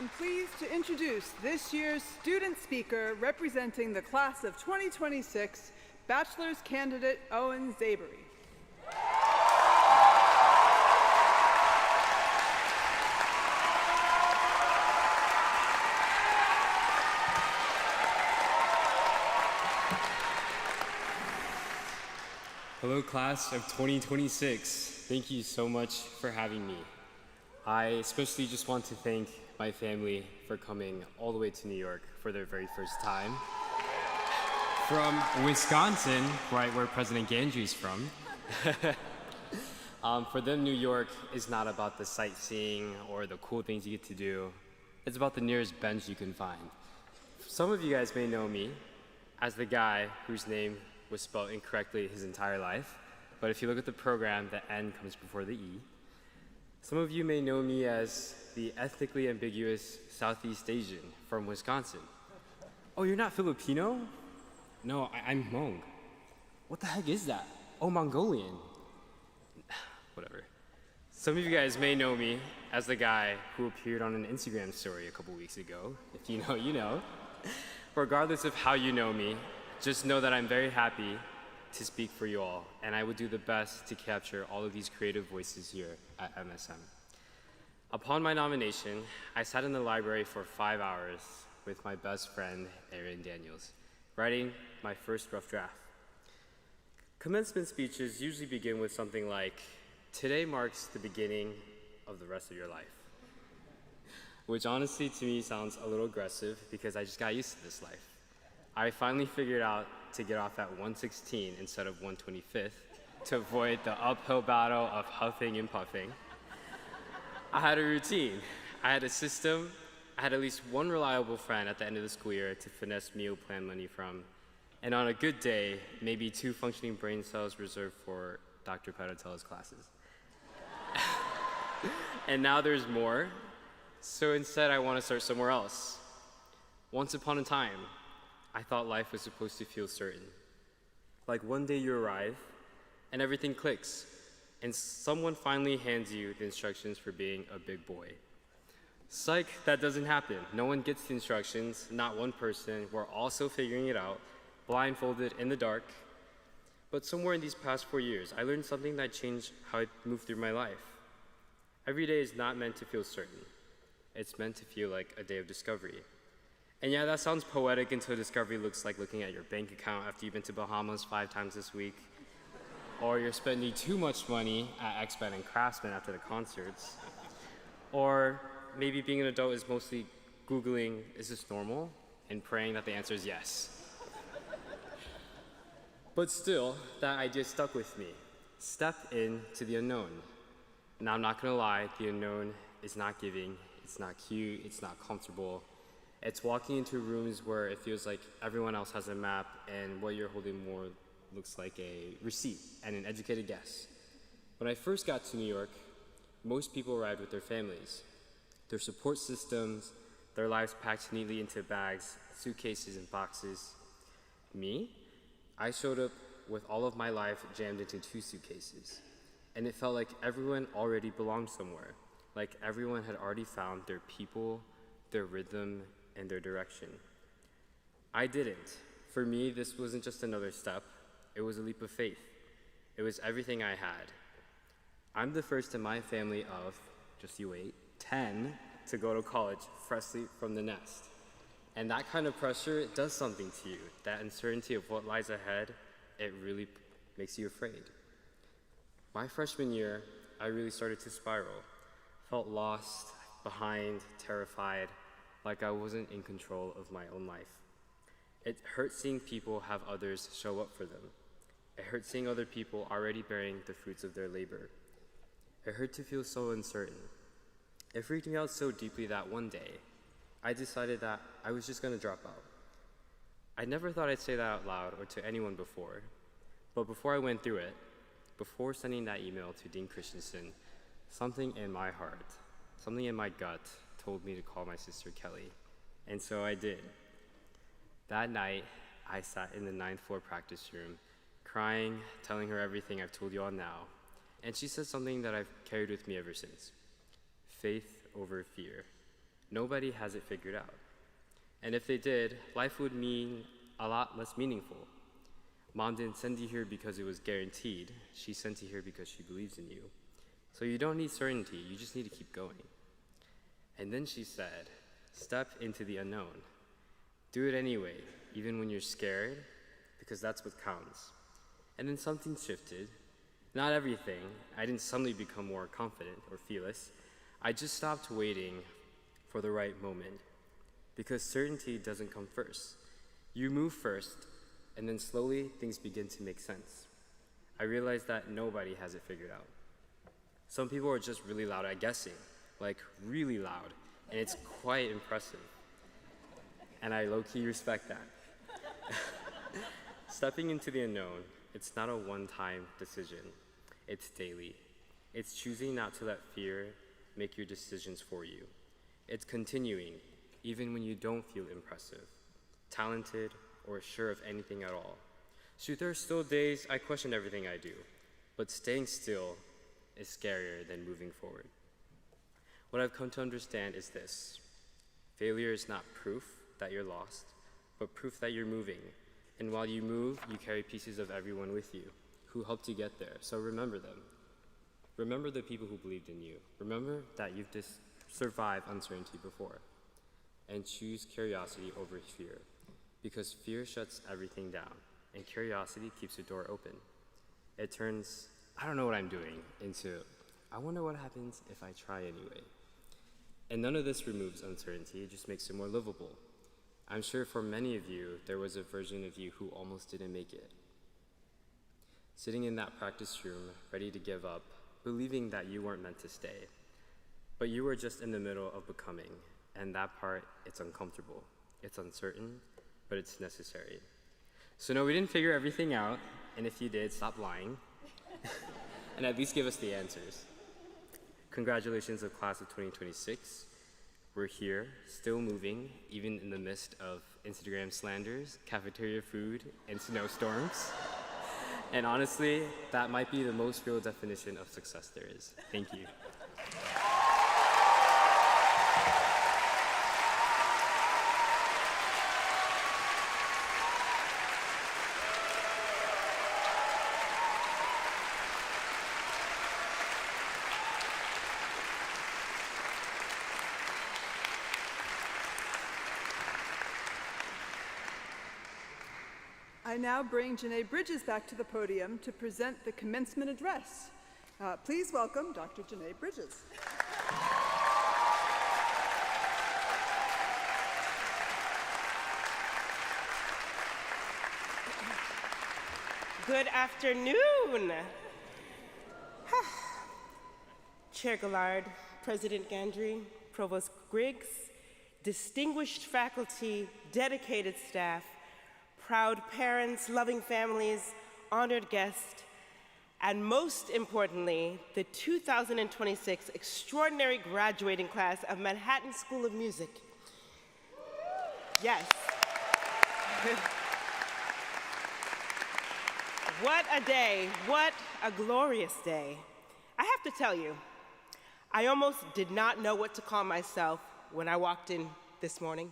am pleased to introduce this year's student speaker representing the class of 2026, bachelor's candidate Owne Xayboury. Hello, class of 2026. Thank you so much for having me. I especially just want to thank my family for coming all the way to New York for their very first time. From Wisconsin, right where President Gandry's from. For them, New York is not about the sightseeing or the cool things you get to do. It's about the nearest bench you can find. Some of you guys may know me as the guy whose name was spelled incorrectly his entire life, but if you look at the program, the N comes before the E. Some of you may know me as the ethnically ambiguous Southeast Asian from Wisconsin. Oh, you're not Filipino? No, I'm Hmong. What the heck is that? Oh, Mongolian. Whatever. Some of you guys may know me as the guy who appeared on an Instagram story a couple weeks ago. If you know, you know. Regardless of how you know me, just know that I'm very happy to speak for you all, and I will do the best to capture all of these creative voices here at MSM. Upon my nomination, I sat in the library for 5 hours with my best friend, Aaron Daniels, writing my first rough draft. Commencement speeches usually begin with something like, "Today marks the beginning of the rest of your life," which honestly to me sounds a little aggressive because I just got used to this life. I finally figured out to get off at 116 instead of 125th to avoid the uphill battle of huffing and puffing. I had a routine. I had a system. I had at least one reliable friend at the end of the school year to finesse meal plan money from. And on a good day, maybe 2 functioning brain cells reserved for Dr. Padatella's classes. And now there's more. So instead, I want to start somewhere else. Once upon a time, I thought life was supposed to feel certain. Like one day you arrive, and everything clicks, and someone finally hands you the instructions for being a big boy. Psych, that doesn't happen. No one gets the instructions, not one person. We're also figuring it out, blindfolded in the dark. But somewhere in these past 4 years, I learned something that changed how I moved through my life. Every day is not meant to feel certain. It's meant to feel like a day of discovery. And yeah, that sounds poetic until discovery looks like looking at your bank account after you've been to Bahamas 5 times this week. Or you're spending too much money at Expat and Craftsman after the concerts. Or maybe being an adult is mostly Googling, "Is this normal?" and praying that the answer is yes. But still, that idea stuck with me. Step into the unknown. Now, I'm not gonna lie, the unknown is not giving, it's not cute, it's not comfortable. It's walking into rooms where it feels like everyone else has a map and what you're holding more looks like a receipt and an educated guess. When I first got to New York, most people arrived with their families, their support systems, their lives packed neatly into bags, suitcases, and boxes. Me? I showed up with all of my life jammed into 2 suitcases, and it felt like everyone already belonged somewhere, like everyone had already found their people, their rhythm, and their direction. I didn't. For me, this wasn't just another step. It was a leap of faith. It was everything I had. I'm the first in my family of, just you wait, 10 to go to college freshly from the nest. And that kind of pressure does something to you. That uncertainty of what lies ahead, it really makes you afraid. My freshman year, I really started to spiral. Felt lost, behind, terrified, like I wasn't in control of my own life. It hurt seeing people have others show up for them. It hurt seeing other people already bearing the fruits of their labor. It hurt to feel so uncertain. It freaked me out so deeply that one day, I decided that I was just gonna drop out. I never thought I'd say that out loud or to anyone before, but before I went through it, before sending that email to Dean Christensen, something in my heart, something in my gut told me to call my sister Kelly, and so I did. That night, I sat in the 9th floor practice room, crying, telling her everything I've told you all now, and she said something that I've carried with me ever since. Faith over fear. Nobody has it figured out. And if they did, life would mean a lot less meaningful. Mom didn't send you here because it was guaranteed. She sent you here because she believes in you. So you don't need certainty, you just need to keep going. And then she said, step into the unknown. Do it anyway, even when you're scared, because that's what counts. And then something shifted. Not everything. I didn't suddenly become more confident or fearless. I just stopped waiting for the right moment, because certainty doesn't come first. You move first, and then slowly things begin to make sense. I realized that nobody has it figured out. Some people are just really loud at guessing, like really loud, and it's quite impressive. And I low-key respect that. Stepping into the unknown, it's not a one-time decision. It's daily. It's choosing not to let fear make your decisions for you. It's continuing, even when you don't feel impressive, talented, or sure of anything at all. Shoot, there are still days I question everything I do, but staying still is scarier than moving forward. What I've come to understand is this: failure is not proof that you're lost, but proof that you're moving. And while you move, you carry pieces of everyone with you who helped you get there. So remember them. Remember the people who believed in you. Remember that you've survived uncertainty before. And choose curiosity over fear, because fear shuts everything down, and curiosity keeps the door open. It turns, I don't know what I'm doing, into, I wonder what happens if I try anyway. And none of this removes uncertainty, it just makes it more livable. I'm sure for many of you, there was a version of you who almost didn't make it. Sitting in that practice room, ready to give up, believing that you weren't meant to stay. But you were just in the middle of becoming, and that part, it's uncomfortable. It's uncertain, but it's necessary. So no, we didn't figure everything out, and if you did, stop lying, and at least give us the answers. Congratulations of class of 2026. We're here, still moving, even in the midst of Instagram slanders, cafeteria food, and snowstorms. And honestly, that might be the most real definition of success there is. Thank you. I now bring Janae Bridges back to the podium to present the commencement address. Please welcome Dr. Janae Bridges. Good afternoon. Chair Gillard, President Gandry, Provost Griggs, distinguished faculty, dedicated staff, proud parents, loving families, honored guests, and most importantly, the 2026 extraordinary graduating class of Manhattan School of Music. Yes. What a day, what a glorious day. I have to tell you, I almost did not know what to call myself when I walked in this morning.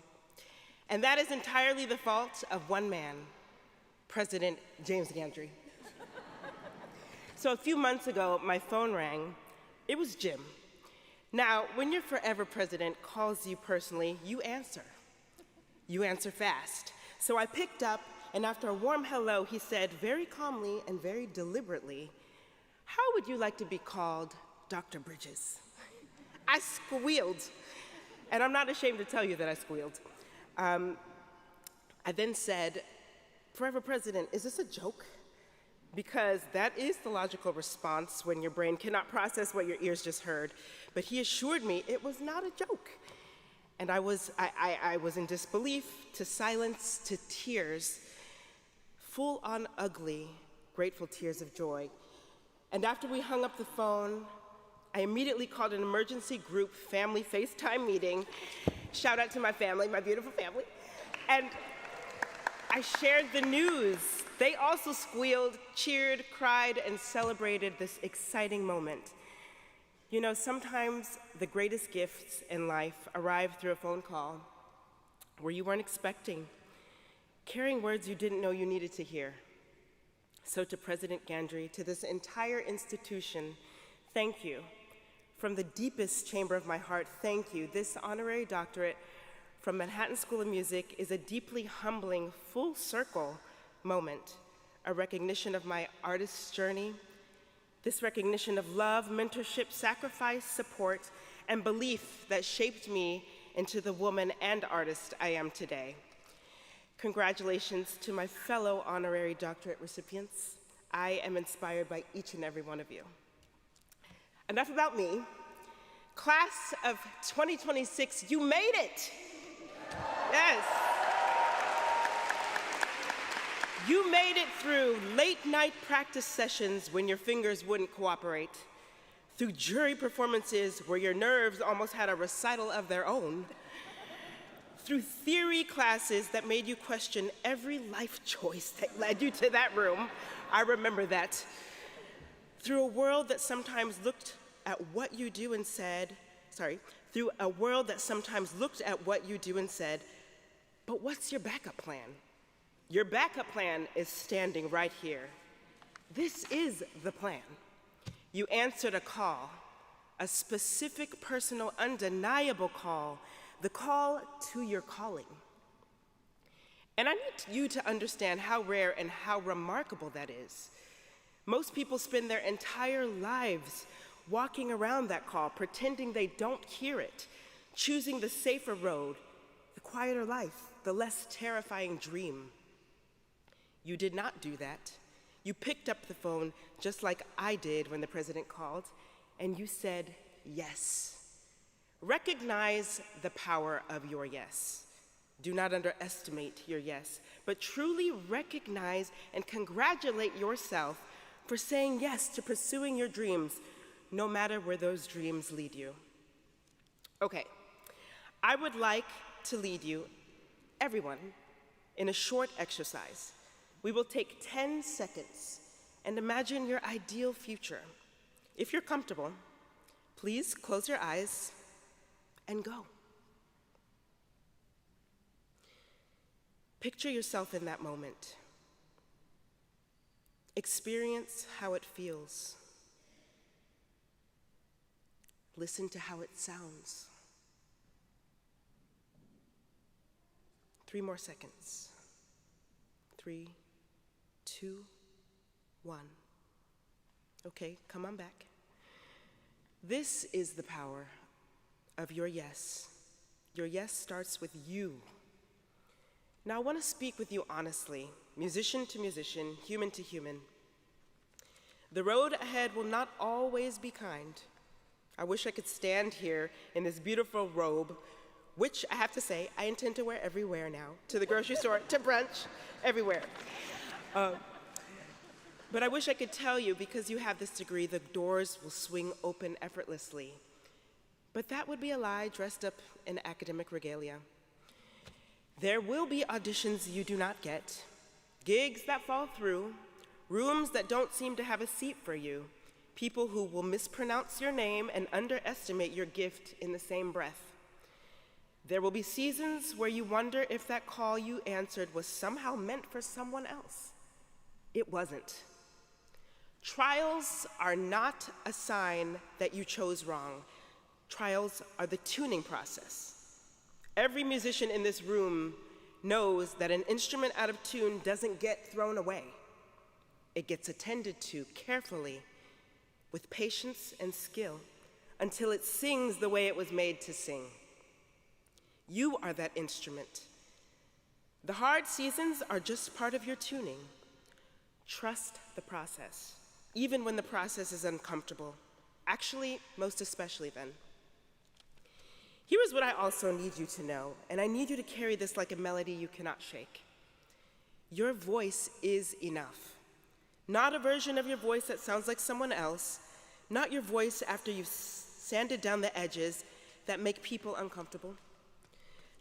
And that is entirely the fault of one man, President James Gandry. So a few months ago, my phone rang. It was Jim. Now, when your forever president calls you personally, you answer. You answer fast. So I picked up, and after a warm hello, he said very calmly and very deliberately, "How would you like to be called Dr. Bridges?" I squealed, and I'm not ashamed to tell you that I squealed. I then said, "Forever President, is this a joke?" Because that is the logical response when your brain cannot process what your ears just heard. But he assured me it was not a joke. And I was in disbelief, to silence, to tears, full on ugly, grateful tears of joy. And after we hung up the phone, I immediately called an emergency group family FaceTime meeting. Shout out to my family, my beautiful family. And I shared the news. They also squealed, cheered, cried, and celebrated this exciting moment. You know, sometimes the greatest gifts in life arrive through a phone call where you weren't expecting, carrying words you didn't know you needed to hear. So to President Gandry, to this entire institution, thank you. From the deepest chamber of my heart, thank you. This honorary doctorate from Manhattan School of Music is a deeply humbling, full circle moment, a recognition of my artist's journey, this recognition of love, mentorship, sacrifice, support, and belief that shaped me into the woman and artist I am today. Congratulations to my fellow honorary doctorate recipients. I am inspired by each and every one of you. Enough about me. Class of 2026, you made it. Yes. You made it through late night practice sessions when your fingers wouldn't cooperate, through jury performances where your nerves almost had a recital of their own, through theory classes that made you question every life choice that led you to that room. I remember that. Through a world that sometimes looked at what you do and said, through a world that sometimes looked at what you do and said, but what's your backup plan? Your backup plan is standing right here. This is the plan. You answered a call, a specific, personal, undeniable call, the call to your calling. And I need you to understand how rare and how remarkable that is. Most people spend their entire lives walking around that call, pretending they don't hear it, choosing the safer road, the quieter life, the less terrifying dream. You did not do that. You picked up the phone just like I did when the president called, and you said yes. Recognize the power of your yes. Do not underestimate your yes, but truly recognize and congratulate yourself for saying yes to pursuing your dreams, no matter where those dreams lead you. Okay, I would like to lead you, everyone, in a short exercise. We will take 10 seconds and imagine your ideal future. If you're comfortable, please close your eyes and go. Picture yourself in that moment. Experience how it feels. Listen to how it sounds. 3 more seconds. 3, 2, 1. Okay, come on back. This is the power of your yes. Your yes starts with you. Now I want to speak with you honestly, musician to musician, human to human. The road ahead will not always be kind. I wish I could stand here in this beautiful robe, which I have to say, I intend to wear everywhere now, to the grocery store, to brunch, everywhere. But I wish I could tell you, because you have this degree, the doors will swing open effortlessly. But that would be a lie dressed up in academic regalia. There will be auditions you do not get, gigs that fall through, rooms that don't seem to have a seat for you, people who will mispronounce your name and underestimate your gift in the same breath. There will be seasons where you wonder if that call you answered was somehow meant for someone else. It wasn't. Trials are not a sign that you chose wrong. Trials are the tuning process. Every musician in this room knows that an instrument out of tune doesn't get thrown away. It gets attended to carefully, with patience and skill, until it sings the way it was made to sing. You are that instrument. The hard seasons are just part of your tuning. Trust the process, even when the process is uncomfortable. Actually, most especially then. Here is what I also need you to know, and I need you to carry this like a melody you cannot shake. Your voice is enough. Not a version of your voice that sounds like someone else, not your voice after you've sanded down the edges that make people uncomfortable.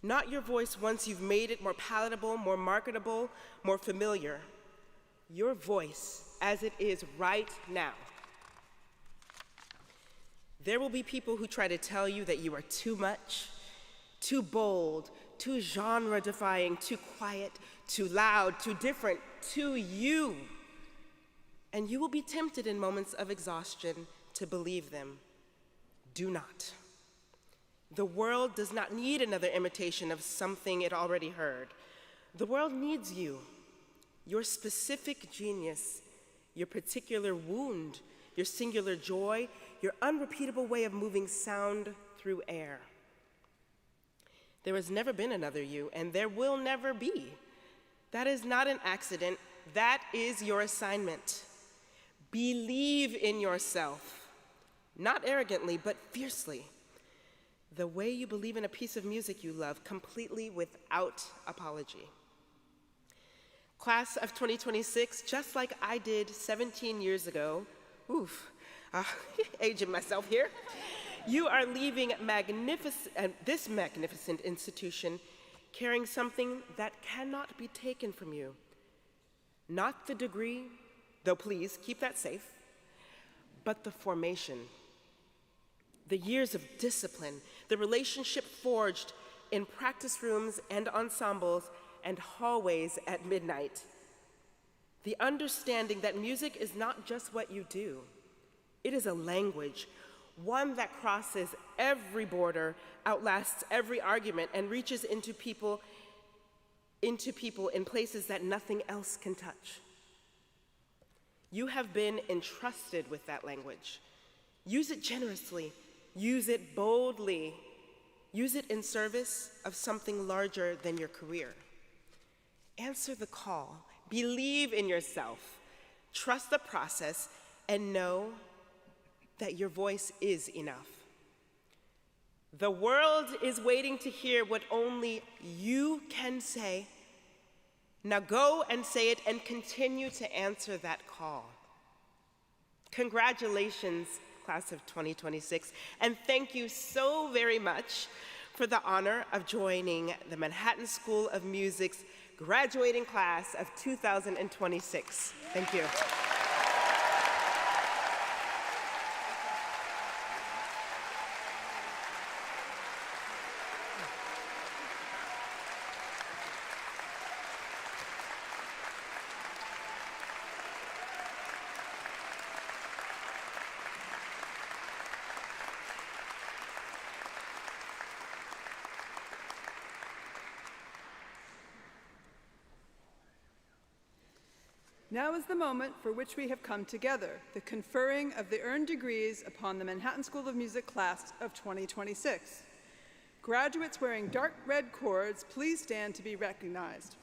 Not your voice once you've made it more palatable, more marketable, more familiar. Your voice as it is right now. There will be people who try to tell you that you are too much, too bold, too genre-defying, too quiet, too loud, too different, too you. And you will be tempted in moments of exhaustion to believe them. Do not. The world does not need another imitation of something it already heard. The world needs you, your specific genius, your particular wound, your singular joy, your unrepeatable way of moving sound through air. There has never been another you, and there will never be. That is not an accident. That is your assignment. Believe in yourself, not arrogantly, but fiercely. The way you believe in a piece of music you love, completely without apology. Class of 2026, just like I did 17 years ago, aging myself here, you are leaving this magnificent institution carrying something that cannot be taken from you. Not the degree, though please keep that safe, but the formation, the years of discipline, the relationship forged in practice rooms and ensembles and hallways at midnight. The understanding that music is not just what you do. It is a language, one that crosses every border, outlasts every argument, and reaches into people in places that nothing else can touch. You have been entrusted with that language. Use it generously. Use it boldly. Use it in service of something larger than your career. Answer the call. Believe in yourself. Trust the process and know that your voice is enough. The world is waiting to hear what only you can say. Now go and say it and continue to answer that call. Congratulations, class of 2026, and thank you so very much for the honor of joining the Manhattan School of Music's graduating class of 2026. Thank you. Now is the moment for which we have come together, the conferring of the earned degrees upon the Manhattan School of Music class of 2026. Graduates wearing dark red cords, please stand to be recognized.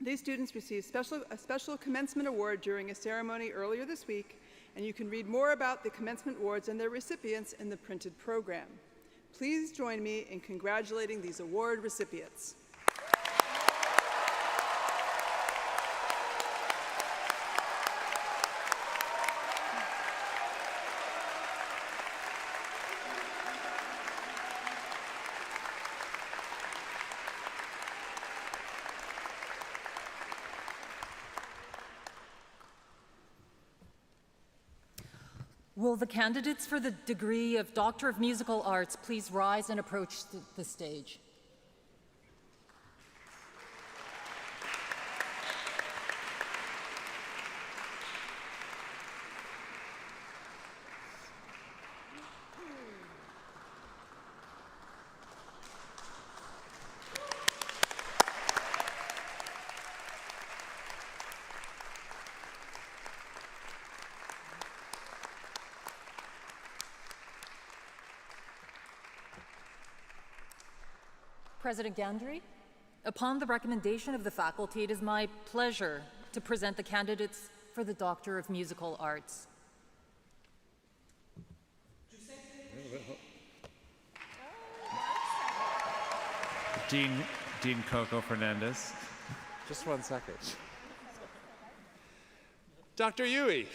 These students received a special commencement award during a ceremony earlier this week, and you can read more about the commencement awards and their recipients in the printed program. Please join me in congratulating these award recipients. Will the candidates for the degree of Doctor of Musical Arts please rise and approach the stage? President Gandry, upon the recommendation of the faculty, it is my pleasure to present the candidates for the Doctor of Musical Arts. Dean Coco Fernandez. Just 1 second. Dr. Yui,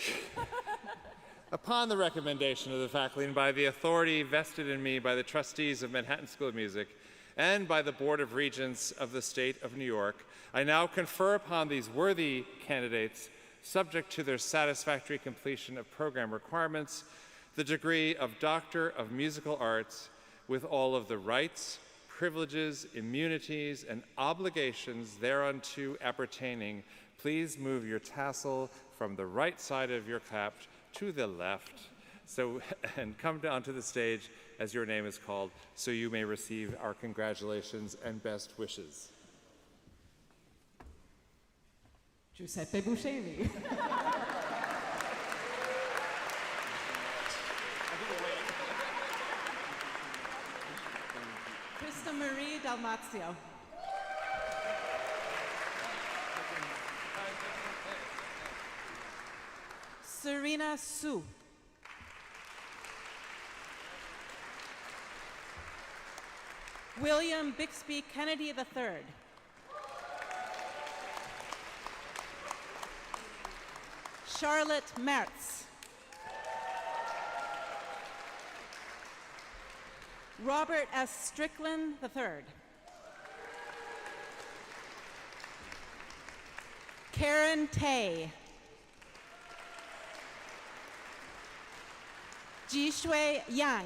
upon the recommendation of the faculty and by the authority vested in me by the trustees of Manhattan School of Music and by the Board of Regents of the State of New York, I now confer upon these worthy candidates, subject to their satisfactory completion of program requirements, the degree of Doctor of Musical Arts with all of the rights, privileges, immunities, and obligations thereunto appertaining. Please move your tassel from the right side of your cap to the left, and come down to the stage as your name is called, so you may receive our congratulations and best wishes. Giuseppe Buscemi. Krista Marie Dalmazio. Serena Su. William Bixby Kennedy III. Charlotte Mertz. Robert S. Strickland III. Karen Tay. Jishui Yang.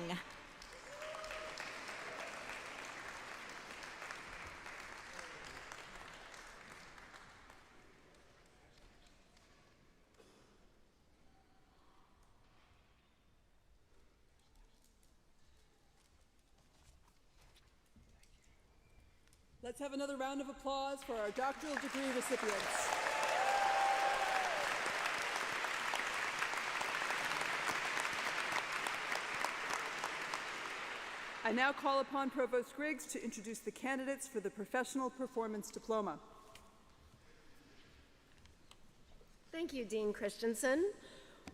Let's have another round of applause for our doctoral degree recipients. I now call upon Provost Griggs to introduce the candidates for the Professional Performance Diploma. Thank you, Dean Christensen.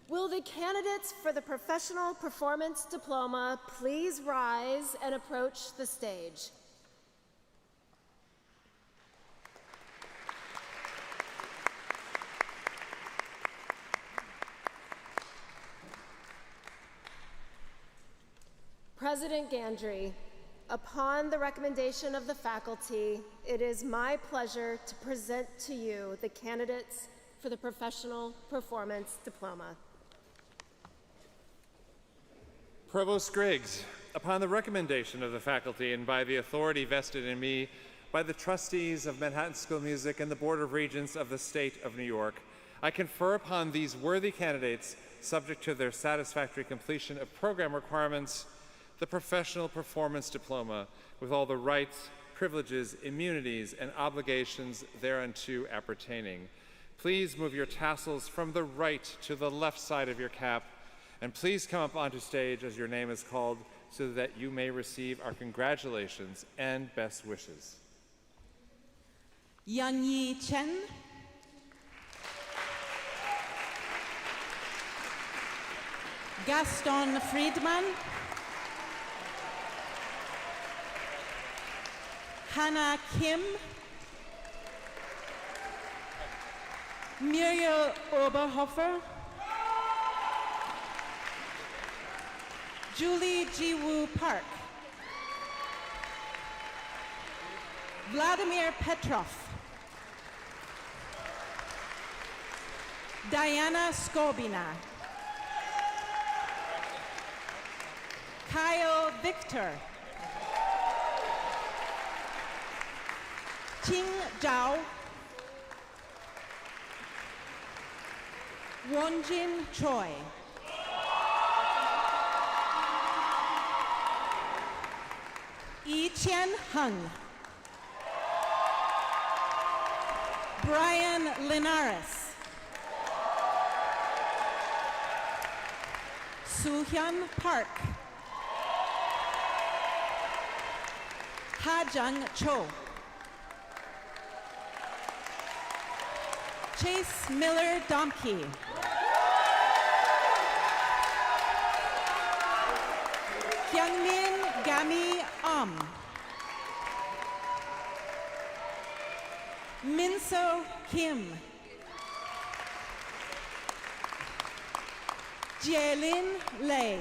Will the candidates for the Professional Performance Diploma please rise and approach the stage? President Gandry, upon the recommendation of the faculty, it is my pleasure to present to you the candidates for the Professional Performance Diploma. Provost Griggs, upon the recommendation of the faculty and by the authority vested in me by the trustees of Manhattan School of Music and the Board of Regents of the State of New York, I confer upon these worthy candidates, subject to their satisfactory completion of program requirements, the Professional Performance Diploma with all the rights, privileges, immunities, and obligations thereunto appertaining. Please move your tassels from the right to the left side of your cap, and please come up onto stage as your name is called so that you may receive our congratulations and best wishes. Yan-Yi Chen. Gaston Friedman. Hannah Kim. Muriel Oberhofer. Julie Jiwoo Park. Vladimir Petrov. Diana Skobina. Kyle Victor. Qing Zhao. Wonjin Choi. Yi Qian Hung. Brian Linares. Soo-hyun Park. Ha-jung Cho. Chase Miller Domke. Hyungmin Gami Minso Kim. Jielin Lei.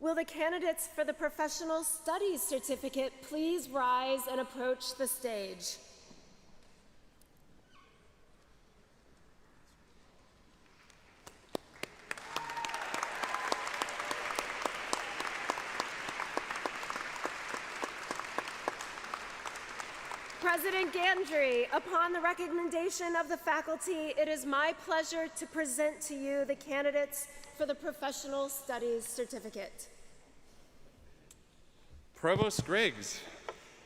Will the candidates for the Professional Studies Certificate please rise and approach the stage? President Gandry, upon the recommendation of the faculty, it is my pleasure to present to you the candidates for the Professional Studies Certificate. Provost Griggs,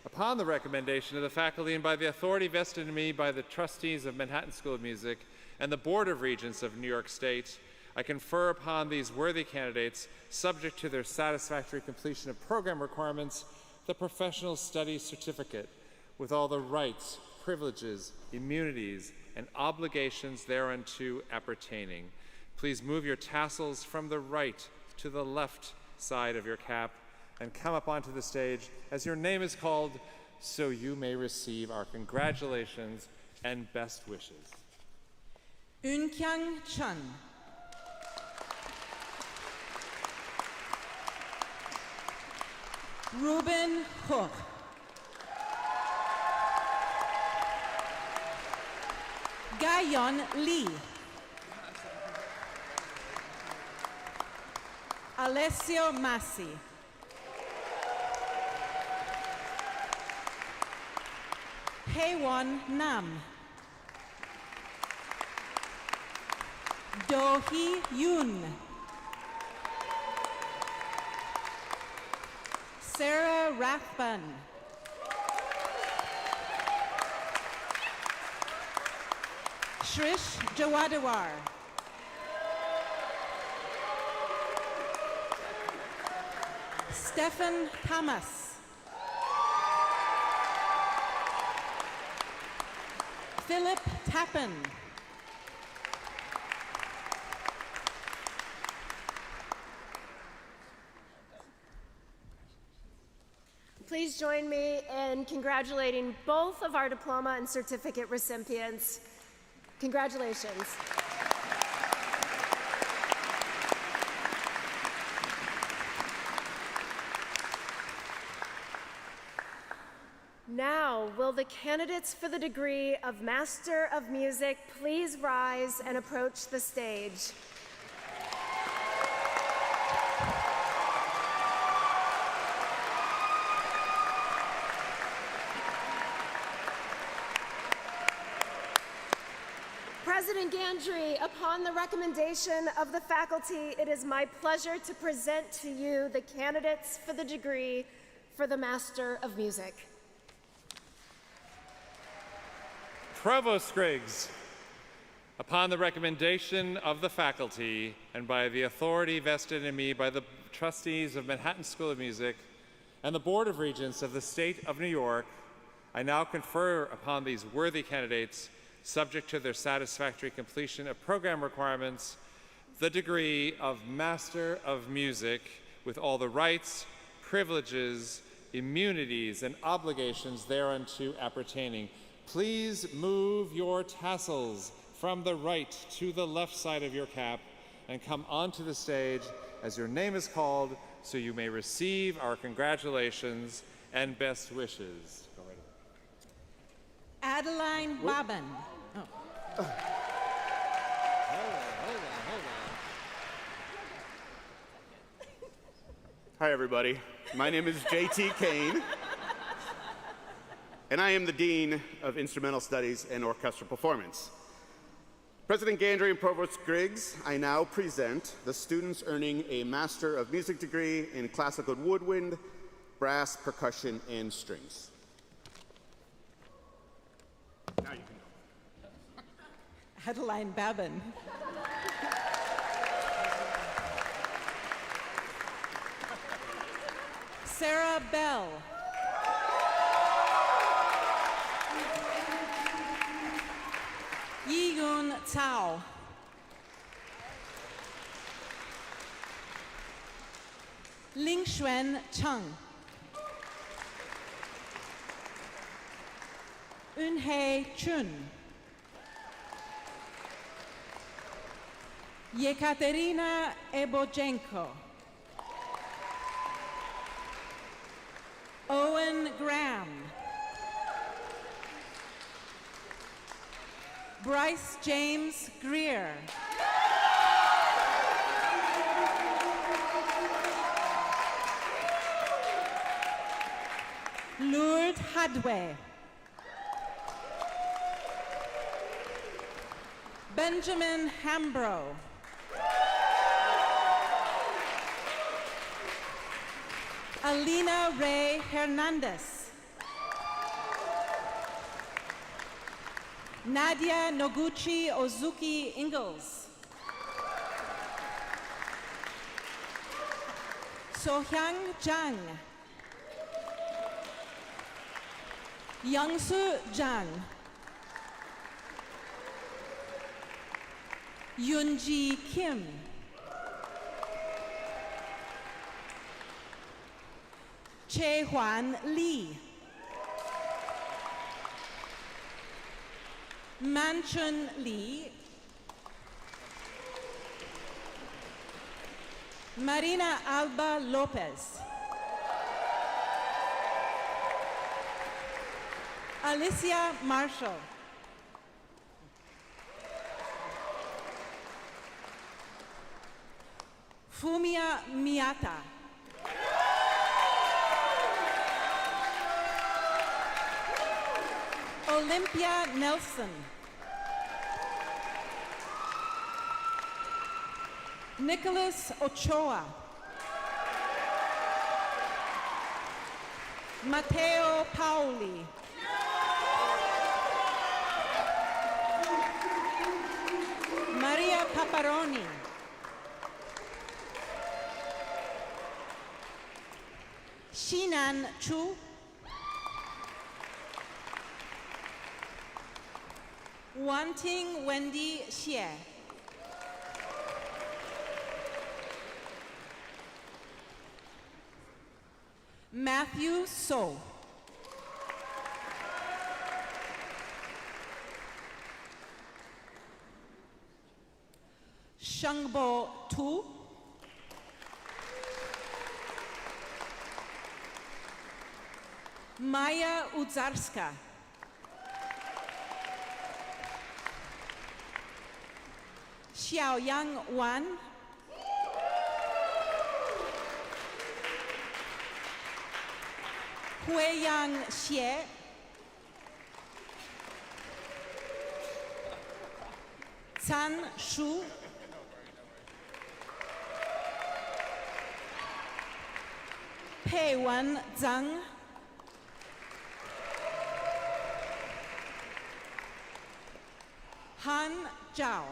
upon the recommendation of the faculty and by the authority vested in me by the trustees of Manhattan School of Music and the Board of Regents of New York State, I confer upon these worthy candidates, subject to their satisfactory completion of program requirements, the Professional Studies Certificate, with all the rights, privileges, immunities, and obligations thereunto appertaining. Please move your tassels from the right to the left side of your cap and come up onto the stage as your name is called, so you may receive our congratulations and best wishes. Unkyang Chun. Ruben Ho. Gayon Lee. Alessio Massi. Haewon Nam. Do-hee Yoon. Sarah Rathbun. Shrish Jawadawar. Stefan Kamas. Philip Tappan. Please join me in congratulating both of our diploma and certificate recipients. Congratulations. Now, will the candidates for the degree of Master of Music please rise and approach the stage? President Gandry, upon the recommendation of the faculty, it is my pleasure to present to you the candidates for the degree for the Master of Music. Provost Griggs, upon the recommendation of the faculty and by the authority vested in me by the trustees of Manhattan School of Music and the Board of Regents of the State of New York, I now confer upon these worthy candidates, subject to their satisfactory completion of program requirements, the degree of Master of Music with all the rights, privileges, immunities, and obligations thereunto appertaining. Please move your tassels from the right to the left side of your cap and come onto the stage as your name is called, so you may receive our congratulations and best wishes. Go right ahead. Adeline Babin. Oh. Hold on. Hi, everybody. My name is J.T. Kane, and I am the Dean of Instrumental Studies and Orchestral Performance. President Gandry and Provost Griggs, I now present the students earning a Master of Music degree in Classical Woodwind, Brass, Percussion, and Strings. Now you can go. Adeline Babin. Sarah Bell. Yi-Yoon Cao. Ling-Xuan Cheng. Eun-Hae Chun. Yekaterina Ebojenko. Owen Graham. Bryce James Greer. Lourdes Hadway. Benjamin Hambro. Alina Ray Hernandez. Nadia Noguchi Ozuki Ingalls. Sohyang Jang. Youngsu Jang. Yoonji Kim. Chae-Hwan Lee. Manchun Lee. Marina Alba Lopez. Alicia Marshall. Fumia Miyata. Olympia Nelson. Nicholas Ochoa. Matteo Paoli. Maria Caparoni. Shinan Chu. Wanting Wendy Xie. Matthew So. Shangbo Tu. Maya Udzarska. Xiaoyang Wan. Huiyang Xie. Can Shu. Pei Wan Zhang. Han Zhao.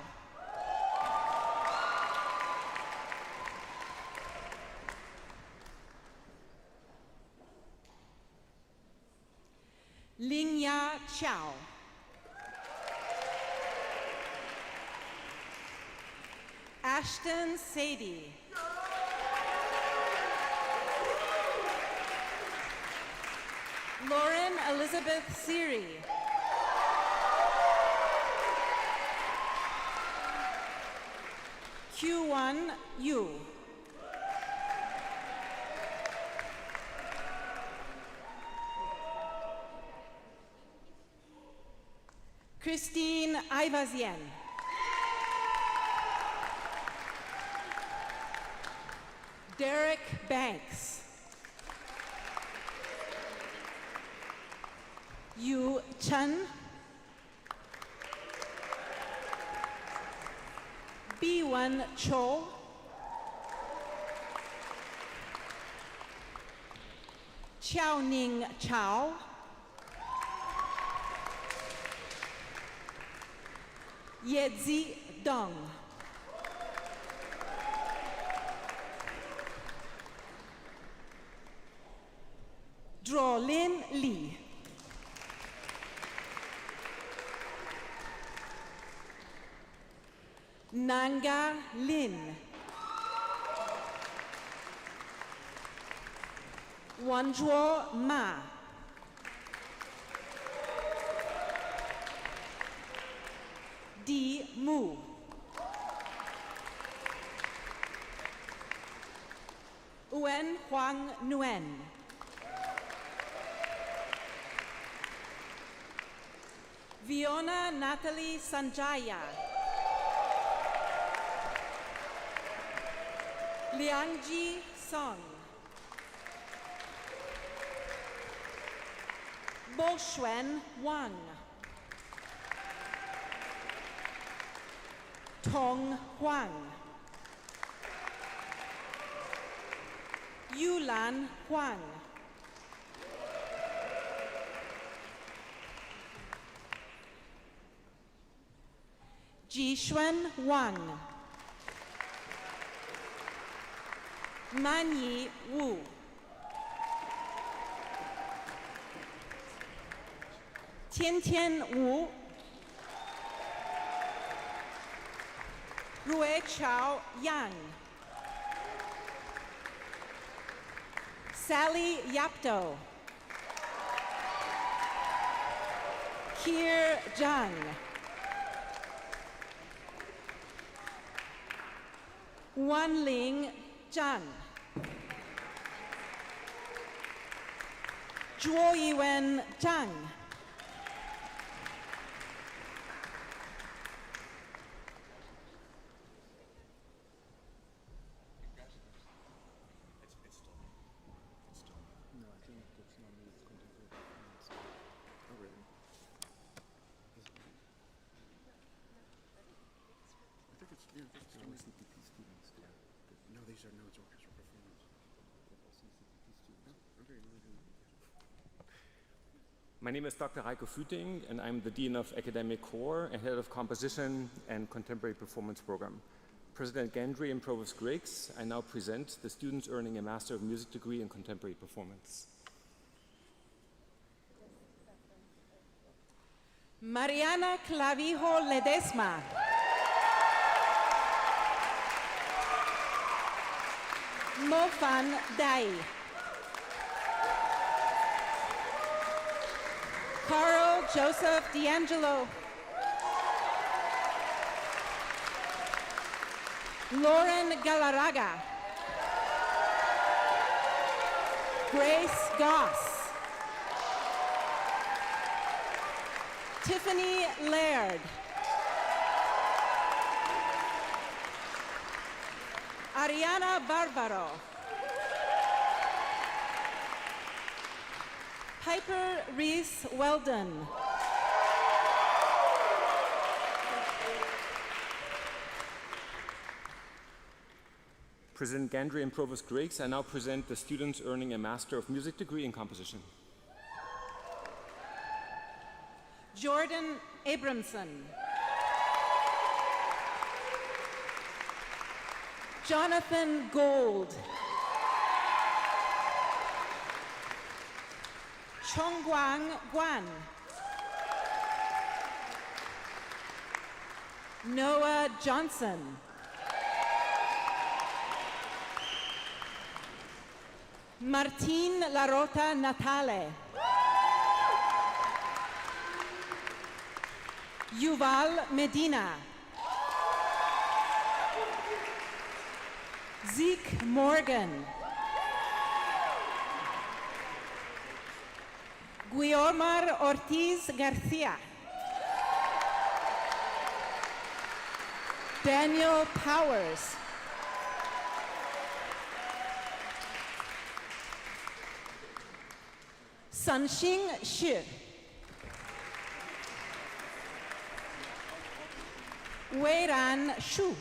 Lingya Chao. Ashton Sadie. Lauren Elizabeth Siri. Q1 Yu. Christine Ivazien. Derek Banks. Yu Chen. B1 Choe. Chao Ning Chao. Yezi Dong. Drolin Lee. Nanga Lin. Wanzhuo Ma. Di Mu. Wen Huang Nguyen. Viona Natalie Sanjaya. Liangji Song. Boshuen Wang. Tong Huang. Yulan Huang. Jishuen Wang. Manyi Wu. Tiantian Wu. Rue Chao Yang. Sally Yapto. Kier Zhang. Wanling Zhang. Zhuo Yuan Zhang. My name is Dr. Heiko Füting, and I'm the Dean of Academic Core and Head of Composition and Contemporary Performance Program. President Gandry and Provost Griggs, I now present the students earning a Master of Music degree in Contemporary Performance. Mariana Clavijo Ledesma. Mofan Dai. Carl Joseph D'Angelo. Lauren Galarraga. Grace Goss. Tiffany Laird. Ariana Barbaro. Piper Reese Weldon. President Gandry and Provost Griggs, I now present the students earning a Master of Music degree in Composition. Jordan Abramson. Jonathan Gold. Chongguang Guan. Noah Johnson. Martine Larota Natale. Yuval Medina. Zeke Morgan. Guiomar Ortiz Garcia. Daniel Powers. Sanxing Shi. Weiran Shu.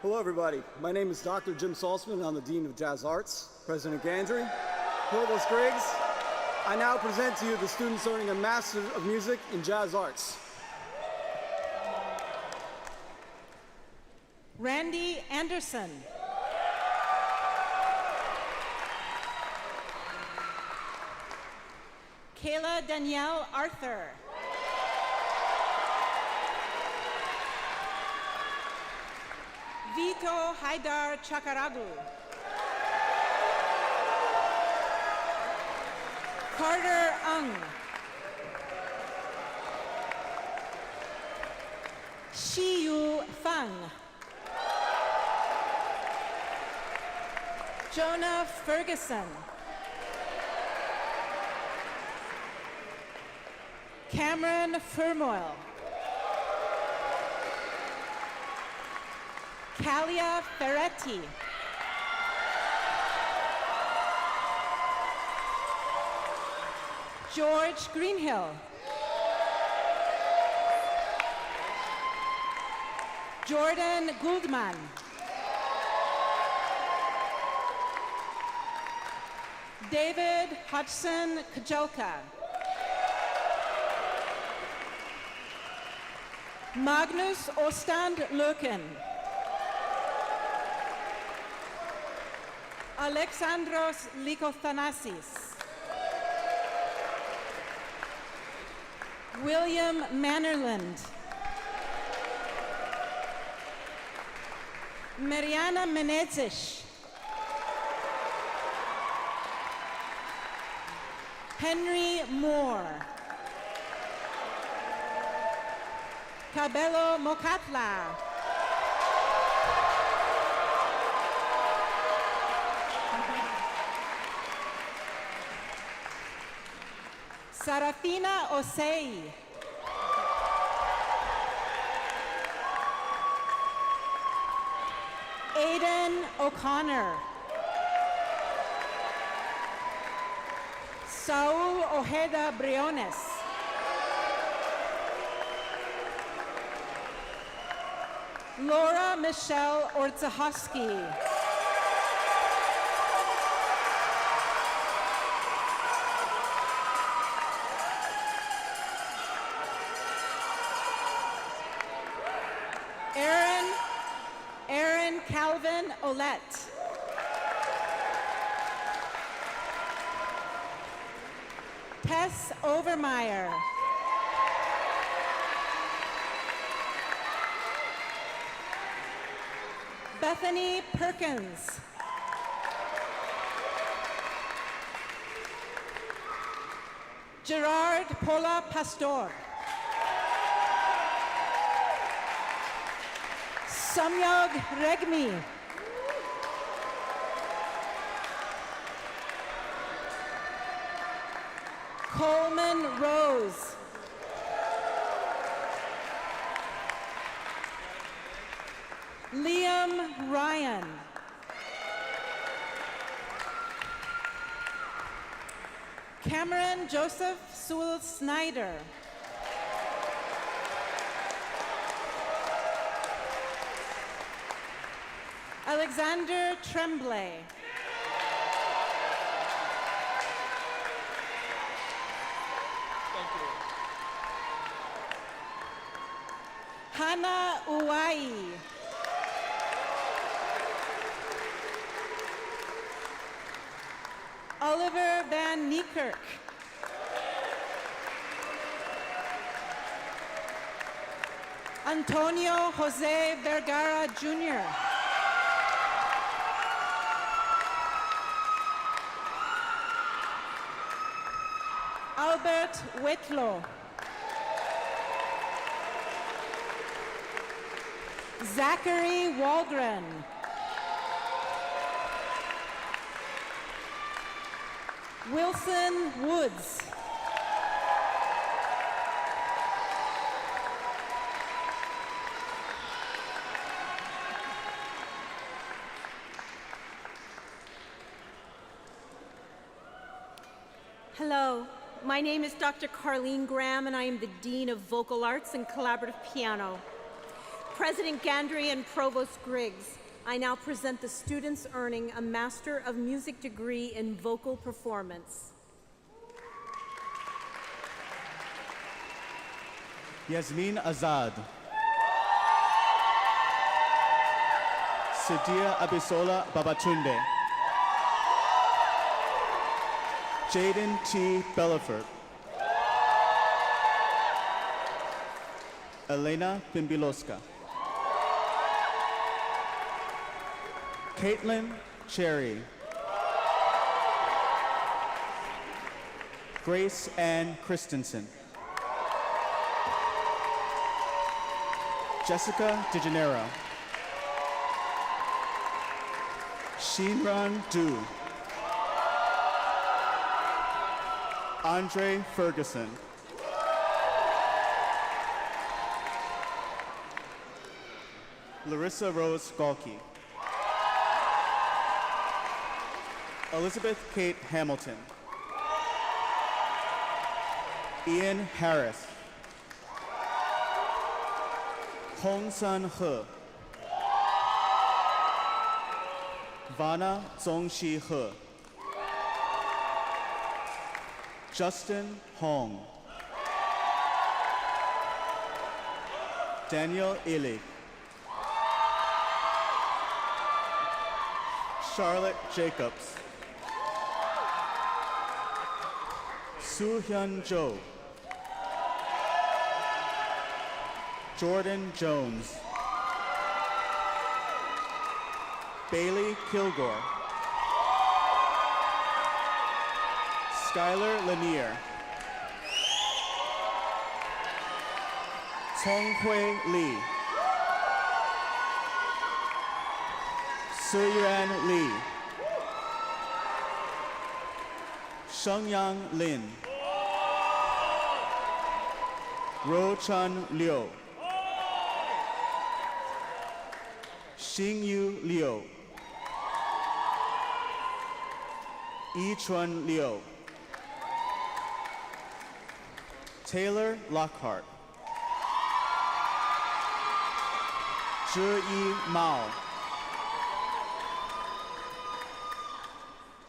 Hello, everybody. My name is Dr. Jim Saltzman. I'm the Dean of Jazz Arts. President Gandry, Provost Griggs, I now present to you the students earning a Master of Music in Jazz Arts. Randy Anderson. Kayla Danielle Arthur. Vito Haidar Chakaragu. Carter Owne. Shiyu Fang. Jonah Ferguson. Cameron Fermoil. Kalia Ferretti. George Greenhill. Jordan Gouldman. David Hodgson Kajolka. Magnus Ostand Löken. Alexandros Likothanasis. William Mannerland. Mariana Menezes. Henry Moore. Cabello Mokatla. Sarafina Osei. Aidan O'Connor. Saul Ojeda Briones. Laura Michelle Ortzahovsky. Aaron Calvin Olette. Tess Overmeyer. Bethany Perkins. Gerard Pola Pastor. Samyog Regmi. Coleman Rose. Liam Ryan. Cameron Joseph Sewell Snyder. Alexander Tremblay. Hannah Uwai. Oliver Van Niekerk. Antonio Jose Vergara Jr. Albert Whitlow. Zachary Walgren. Wilson Woods. Hello, my name is Dr. Carlene Graham, and I am the Dean of Vocal Arts and Collaborative Piano. President Gandry and Provost Griggs, I now present the students earning a Master of Music degree in Vocal Performance. Yasmin Azad. Sidia Abisola Babatunde. Jaden T. Bellaford. Elena Bimbiloska. Caitlin Cherry. Grace Ann Christensen. Jessica DeGenero. Shinran Du. Andre Ferguson. Larissa Rose Galkey. Elizabeth Kate Hamilton. Ian Harris. Hong Sun He. Vanna Zongxi He. Justin Hong. Daniel Illig. Charlotte Jacobs. Soo-hyun Jo. Jordan Jones. Bailey Kilgore. Skylar Lanier. Tonghui Lee. Suyuan Lee. Shengyang Lin. Ro-chan Liu. Xingyu Liu. Yichuan Liu. Taylor Lockhart. Zhiyi Mao.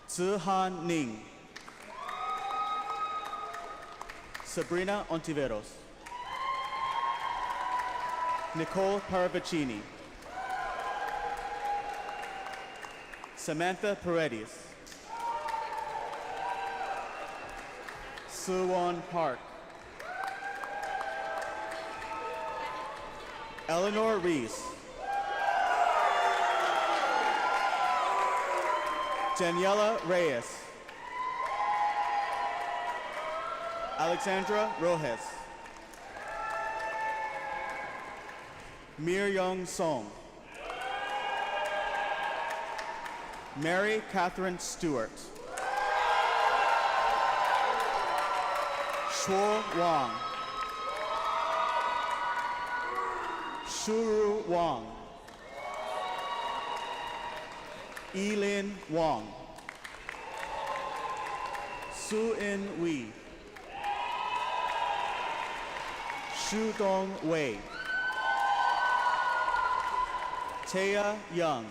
Zihan Ning. Sabrina Ontiveros. Nicole Paravicini. Samantha Paredes. Suwon Park. Eleanor Reese. Daniela Reyes. Alexandra Rojas. Mir Young Song. Mary Catherine Stewart. Shuo Wang. Shuru Wang. Elin Wang. Su-in Wei. Shu-dong Wei. Taya Young.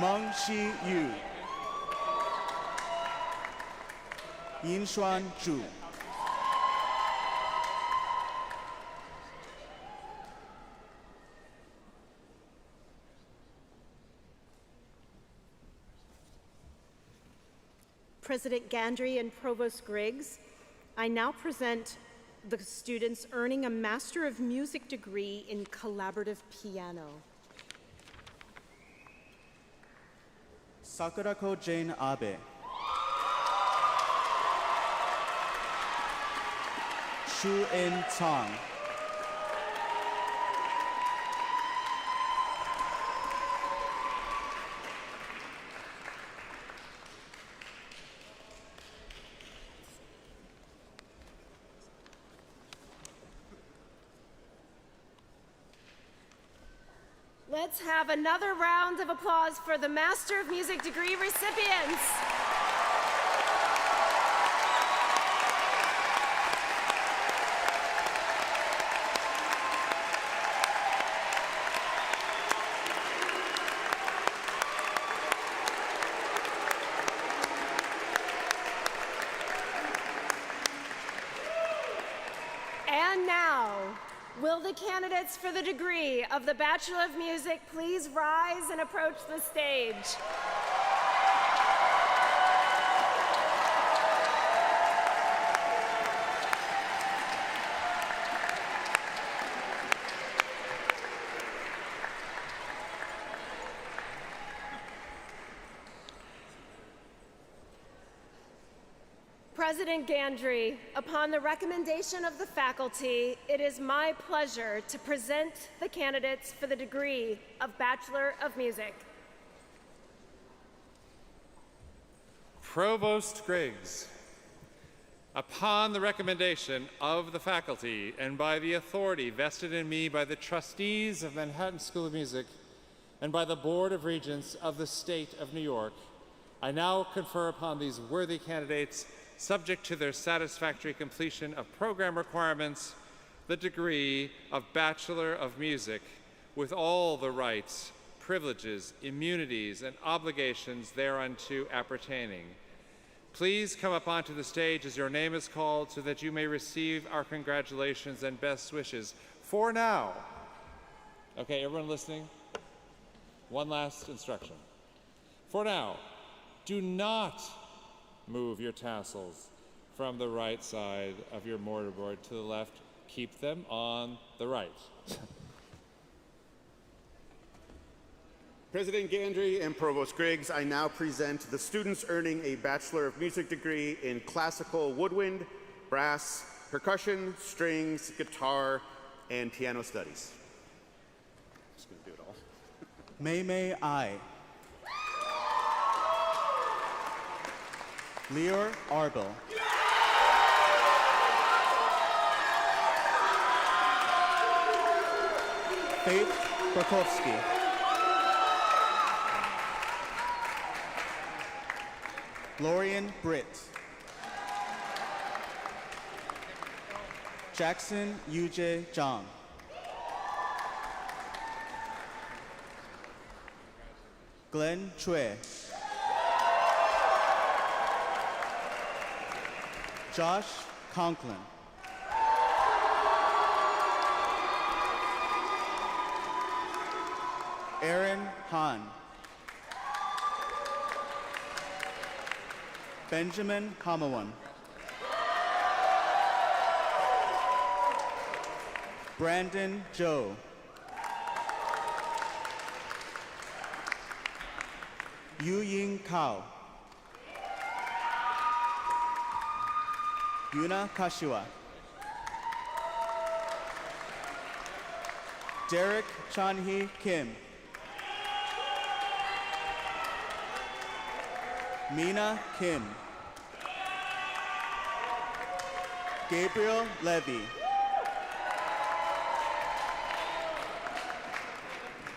Meng-shi Yu. Yinshuan Zhu. President Gandry and Provost Griggs, I now present the students earning a Master of Music degree in collaborative piano. Sakurako Jane Abe. Shu-in Tang. Let's have another round of applause for the Master of Music degree recipients. And now, will the candidates for the degree of the Bachelor of Music please rise and approach the stage? President Gandry, upon the recommendation of the faculty, it is my pleasure to present the candidates for the degree of Bachelor of Music. Provost Griggs, upon the recommendation of the faculty and by the authority vested in me by the trustees of Manhattan School of Music and by the Board of Regents of the State of New York, I now confer upon these worthy candidates, subject to their satisfactory completion of program requirements, the degree of Bachelor of Music with all the rights, privileges, immunities, and obligations thereunto appertaining. Please come up onto the stage as your name is called so that you may receive our congratulations and best wishes. For now. Okay, everyone listening? One last instruction. For now, do not move your tassels from the right side of your mortarboard to the left. Keep them on the right. President Gandry and Provost Griggs, I now present the students earning a Bachelor of Music degree in classical woodwind, brass, percussion, strings, guitar, and piano studies. I'm just going to do it all. May I. Leor Arbel. Faith Berkowski. Lorian Britt. Jackson Yuje Zhang. Glenn Choe. Josh Conklin. Aaron Han. Benjamin Hamawan. Brandon Joe. Yu Ying Kao. Yuna Kashiwa. Derek Chanhee Kim. Mina Kim. Gabriel Levy.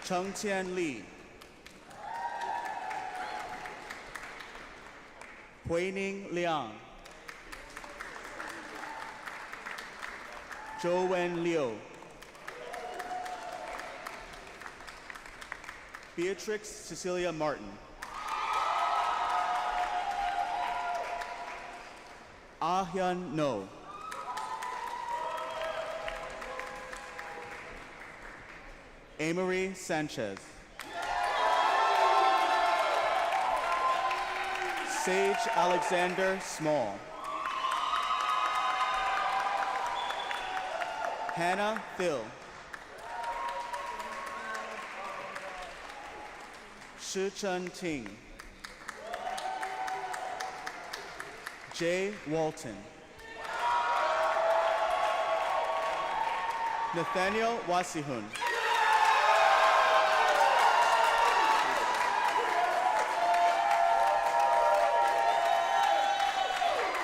Chung Tian Lee. Huining Liang. Zhou Wen Liu. Beatrix Cecilia Martin. Ah Hyun No. Amory Sanchez. Sage Alexander Small. Hannah Phil. Shi Chun Ting. Jay Walton. Nathaniel Wasihun.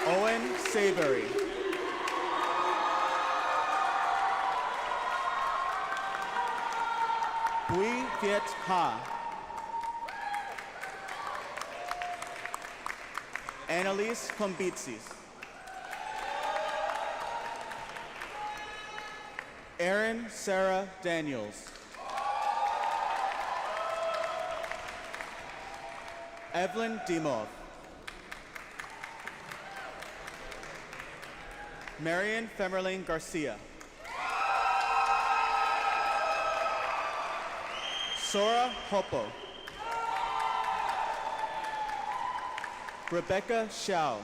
Owne Xayboury. Bui Viet Ha. Annalise Kombitsis. Erin Sarah Daniels. Evelyn Dimov. Marian Femerling Garcia. Sora Hopo. Rebecca Xiao.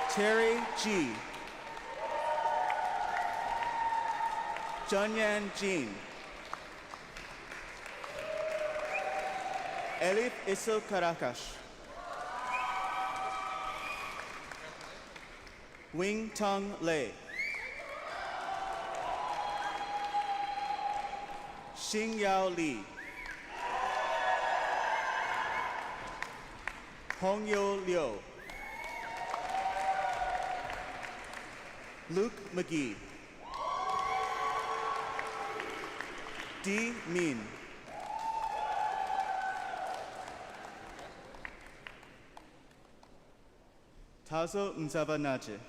Terry G. Junyan Jean. Elif Isil Karakash. Wing Tung Lei. Xing Yao Li. Hong Yo Liu. Luke McGee. Di Min. Tazo Nzaba Naje.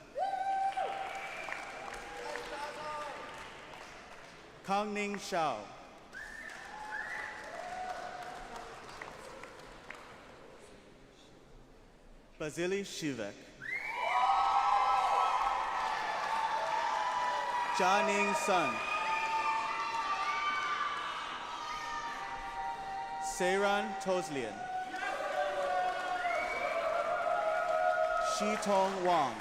Kang Ning Shao. Basili Shivek. Jia Ning Sun. Seiran Toslian. Shitong Wang.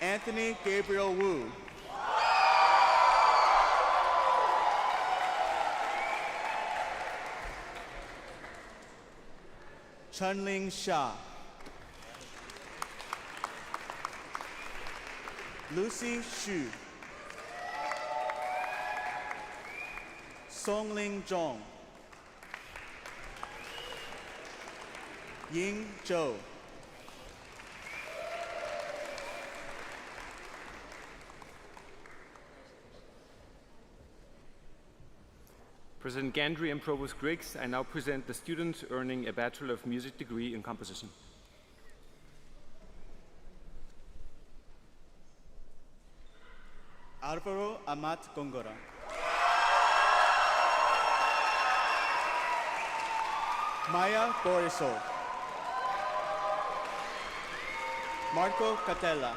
Anthony Gabriel Wu. Chunling Xia. Lucy Xu. Songling Zhong. Ying Zhou. President Gandry and Provost Griggs, I now present the students earning a Bachelor of Music degree in composition. Alvaro Amat Gongora. Maya Borisov. Marco Catella.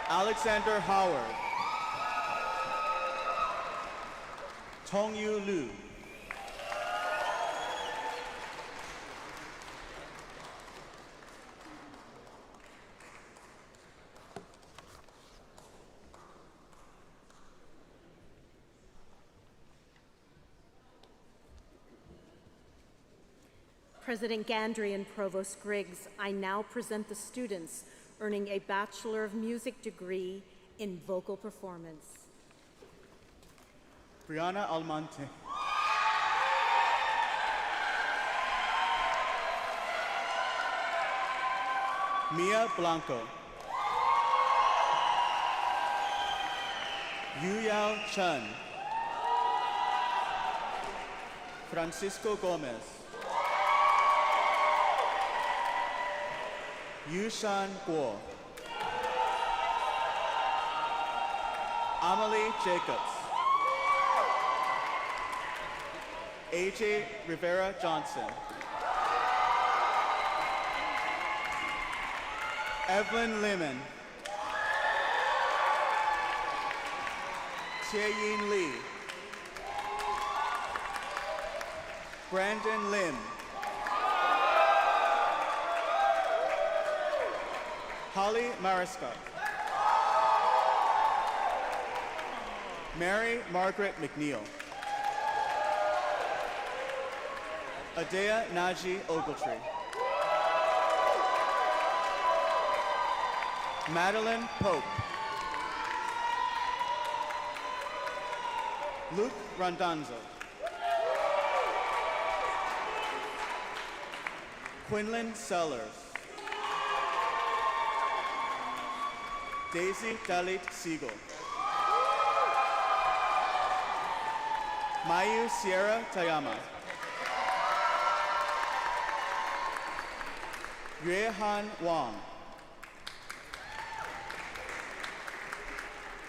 Alexander Howard. Tong Yu Lu. President Gandry and Provost Griggs, I now present the students earning a Bachelor of Music degree in vocal performance. Brianna Almonte. Mia Blanco. Yu Yao Chen. Francisco Gomez. Yushan Guo. Amelie Jacobs. AJ Rivera Johnson. Evelyn Lemon. Tie-Yin Lee. Brandon Lim. Holly Mariska. Mary Margaret McNeil. Adea Naji Ogletree. Madeline Pope. Luke Randonzo. Quinlan Sellers. Daisy Dalit Siegel. Mayu Sierra Tayama. Yuehan Wang.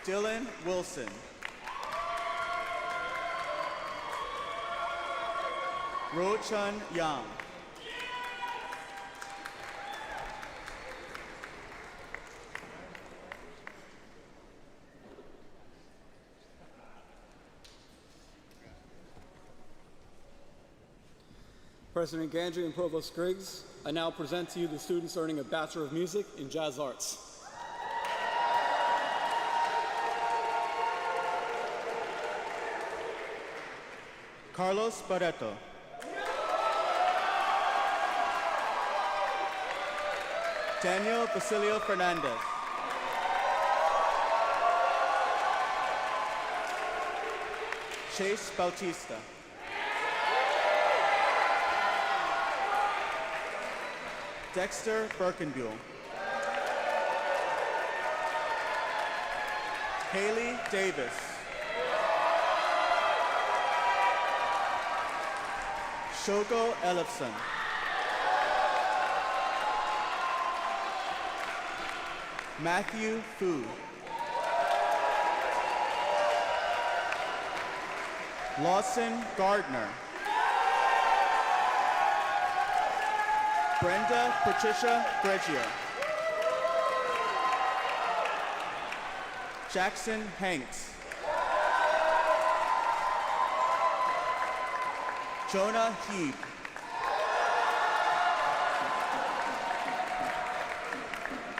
Dylan Wilson. Ro-Chun Yang. President Gandry and Provost Griggs, I now present to you the students earning a Bachelor of Music in Jazz Arts. Carlos Barreto. Daniel Basilio Fernandez. Chase Bautista. Dexter Birkenbuell. Haley Davis. Shogo Ellefson. Matthew Fu. Lawson Gardner. Brenda Patricia Bregier. Jackson Hanks. Jonah Heeb.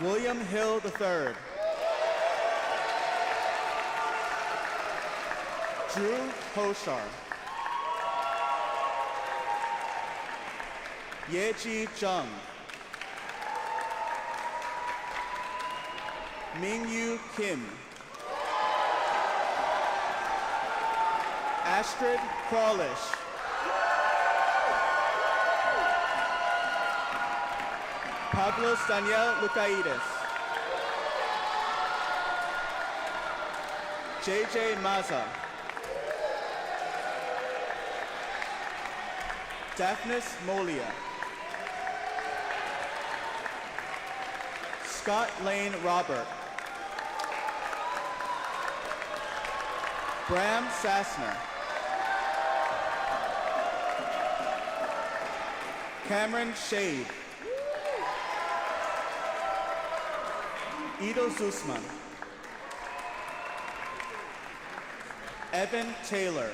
William Hill III. Drew Hoshar. Yeji Zheng. Mingyu Kim. Astrid Crawlish. Pablos Daniel Lucaides. JJ Maza. Daphnis Molia. Scott Lane Robert. Bram Sassner. Cameron Shade. Ido Zusman. Evan Taylor.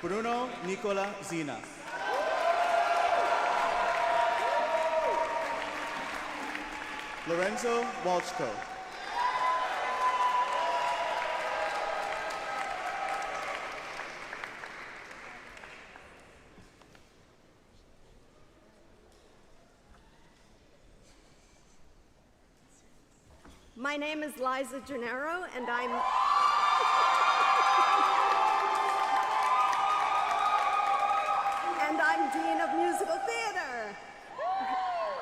Bruno Nicola Zina. Lorenzo Walchko. My name is Liza Gennaro, and I'm Dean of Musical Theater.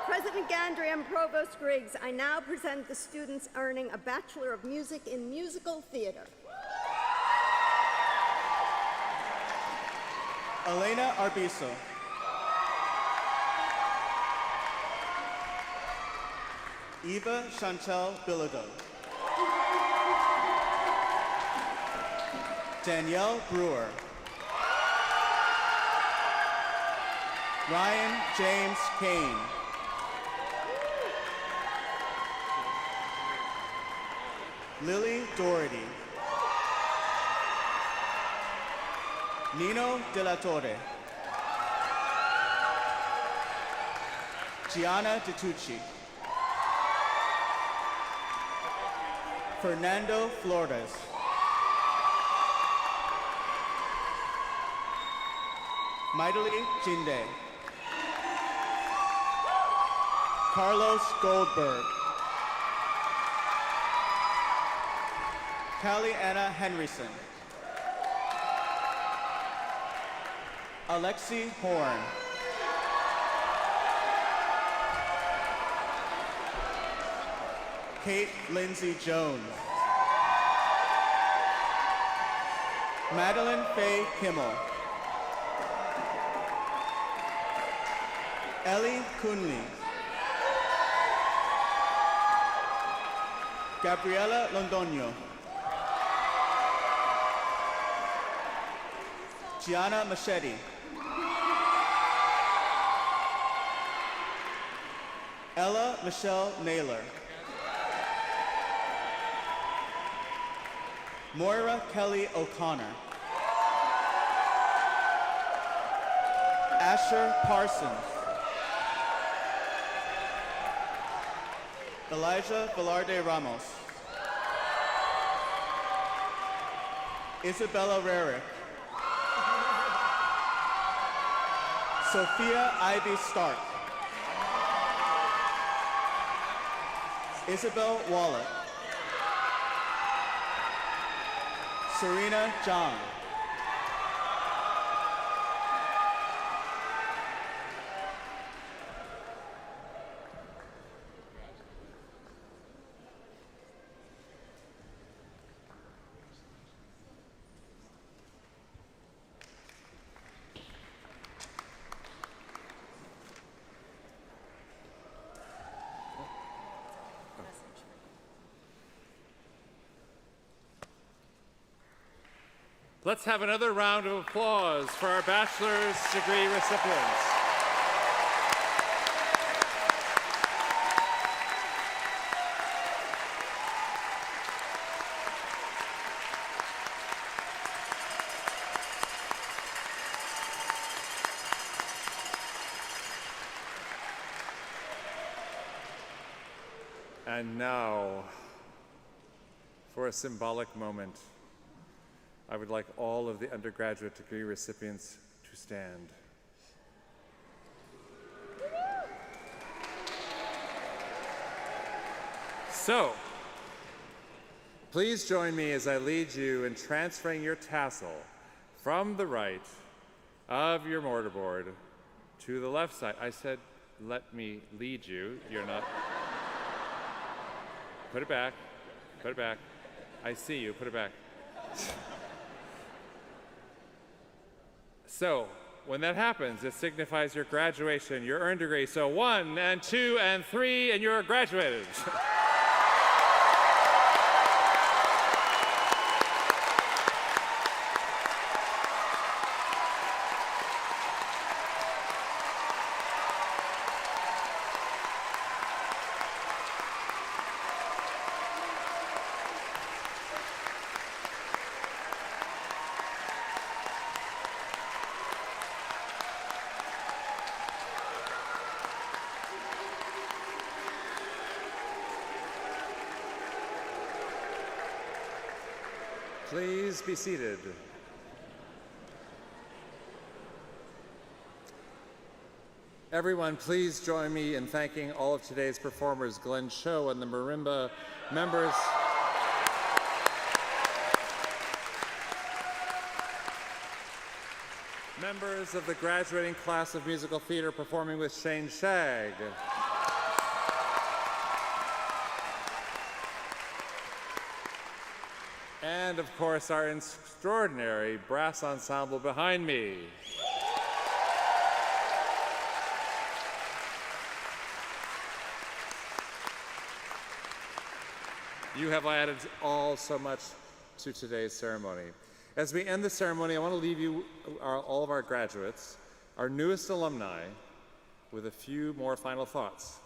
President Gandry and Provost Griggs, I now present the students earning a Bachelor of Music in Musical Theater. Elena Arbizo. Eva Chantel Bilodeau. Danielle Brewer. Ryan James Kane. Lily Doherty. Nino De La Torre. Gianna DiTucci. Fernando Flores. Maidali Jinde. Carlos Goldberg. Callie Anna Henryson. Alexi Horn. Kate Lindsay Jones. Madeline Faye Kimmel. Ellie Kunli. Gabriela Londoño. Gianna Machete. Ella Michelle Naylor. Moira Kelly O'Connor. Asher Parsons. Elijah Velarde Ramos. Isabella Rarick. Sophia Ivy Stark. Isabel Wallach. Serena John. Let's have another round of applause for our bachelor's degree recipients. And now, for a symbolic moment, I would like all of the undergraduate degree recipients to stand. So, please join me as I lead you in transferring your tassel from the right of your mortarboard to the left side. I said, let me lead you. You're not. Put it back. Put it back. I see you. Put it back. So, when that happens, it signifies your graduation, your earned degree. So 1 and 2 and 3, and you're graduated. Please be seated. Everyone, please join me in thanking all of today's performers, Glenn Choe and the marimba members. Members of the graduating class of musical theater performing with Shane Shag. And of course, our extraordinary brass ensemble behind me. You have added all so much to today's ceremony. As we end the ceremony, I want to leave you, all of our graduates, our newest alumni, with a few more final thoughts.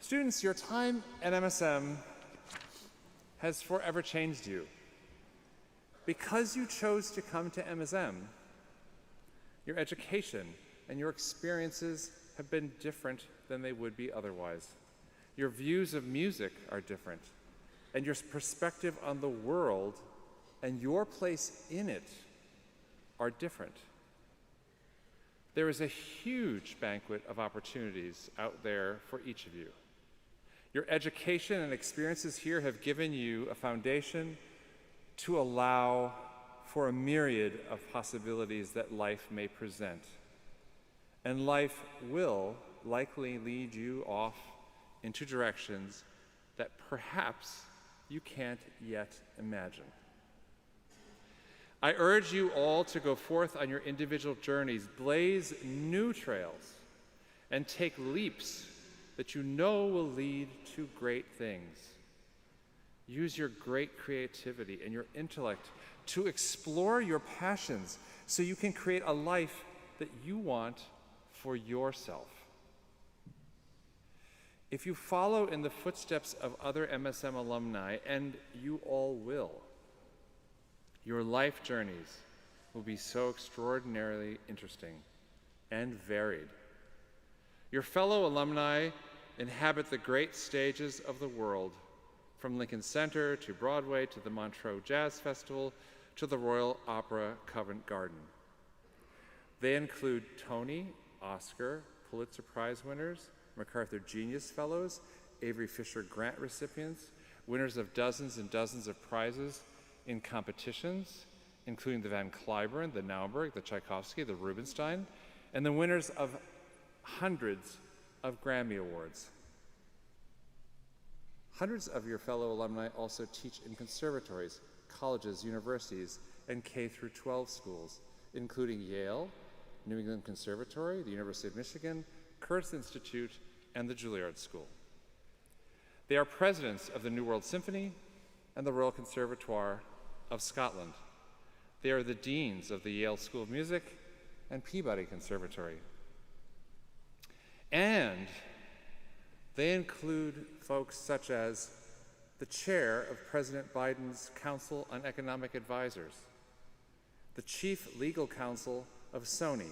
Students, your time at MSM has forever changed you. Because you chose to come to MSM, your education and your experiences have been different than they would be otherwise. Your views of music are different, and your perspective on the world and your place in it are different. There is a huge banquet of opportunities out there for each of you. Your education and experiences here have given you a foundation to allow for a myriad of possibilities that life may present. And life will likely lead you off into directions that perhaps you can't yet imagine. I urge you all to go forth on your individual journeys, blaze new trails, and take leaps that you know will lead to great things. Use your great creativity and your intellect to explore your passions so you can create a life that you want for yourself. If you follow in the footsteps of other MSM alumni, and you all will, your life journeys will be so extraordinarily interesting and varied. Your fellow alumni inhabit the great stages of the world, from Lincoln Center to Broadway to the Montreux Jazz Festival to the Royal Opera Covent Garden. They include Tony, Oscar, Pulitzer Prize winners, MacArthur Genius Fellows, Avery Fisher Grant recipients, winners of dozens and dozens of prizes in competitions, including the Van Cliburn, the Naumburg, the Tchaikovsky, the Rubinstein, and the winners of hundreds of Grammy Awards. Hundreds of your fellow alumni also teach in conservatories, colleges, universities, and K-12 schools, including Yale, New England Conservatory, the University of Michigan, Curtis Institute, and the Juilliard School. They are presidents of the New World Symphony and the Royal Conservatoire of Scotland. They are the deans of the Yale School of Music and Peabody Conservatory. And they include folks such as the chair of President Biden's Council on Economic Advisors, the chief legal counsel of Sony,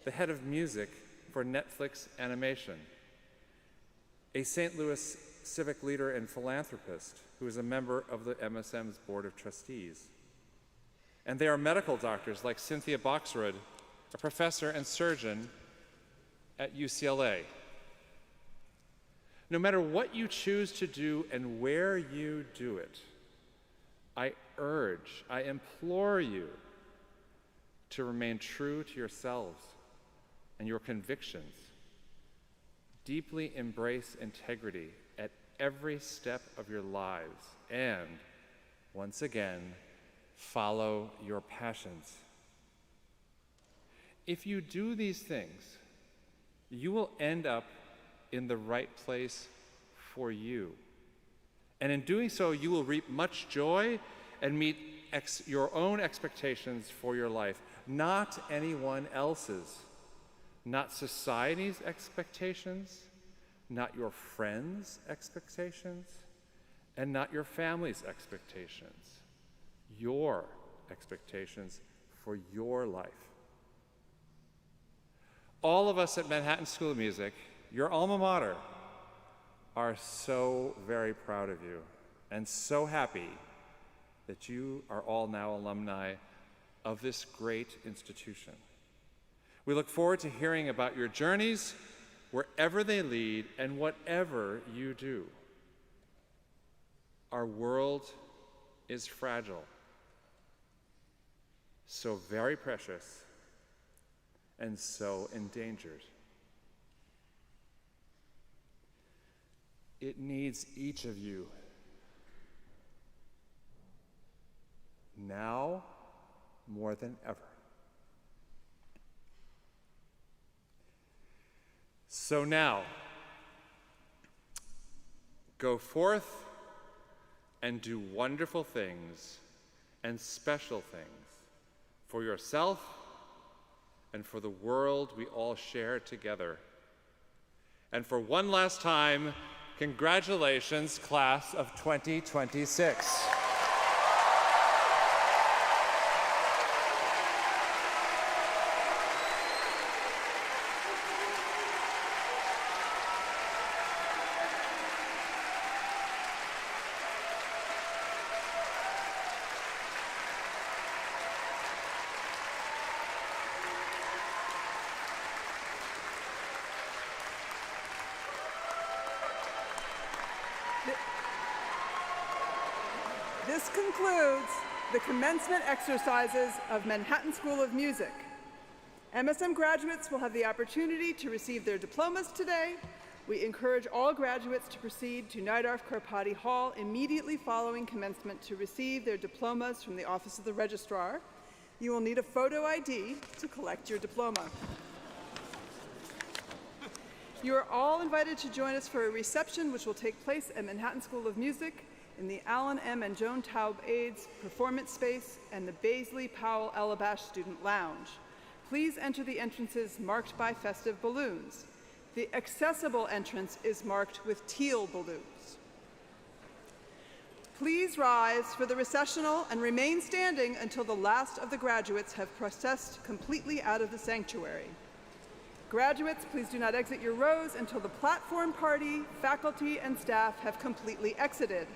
the head of music for Netflix Animation, a St. Louis civic leader and philanthropist who is a member of the MSM's Board of Trustees. And they are medical doctors like Cynthia Boxrud, a professor and surgeon at UCLA. No matter what you choose to do and where you do it, I implore you to remain true to yourselves and your convictions. Deeply embrace integrity at every step of your lives, and once again, follow your passions. If you do these things, you will end up in the right place for you. And in doing so, you will reap much joy and meet your own expectations for your life, not anyone else's, not society's expectations, not your friends' expectations, and not your family's expectations. Your expectations for your life. All of us at Manhattan School of Music, your alma mater, are so very proud of you and so happy that you are all now alumni of this great institution. We look forward to hearing about your journeys, wherever they lead, and whatever you do. Our world is fragile, so very precious, and so endangered. It needs each of you now more than ever. So now, go forth and do wonderful things and special things for yourself and for the world we all share together. And for one last time, congratulations, class of 2026. This concludes the commencement exercises of Manhattan School of Music. MSM graduates will have the opportunity to receive their diplomas today. We encourage all graduates to proceed to Neidorf Karpati Hall immediately following commencement to receive their diplomas from the Office of the Registrar. You will need a photo ID to collect your diploma. You are all invited to join us for a reception which will take place at Manhattan School of Music in the Alan M. and Joan Taub Aids Performance Space and the Baisley Powell Alabash Student Lounge. Please enter the entrances marked by festive balloons. The accessible entrance is marked with teal balloons. Please rise for the recessional and remain standing until the last of the graduates have processed completely out of the sanctuary. Graduates, please do not exit your rows until the platform party, faculty, and staff have completely exited.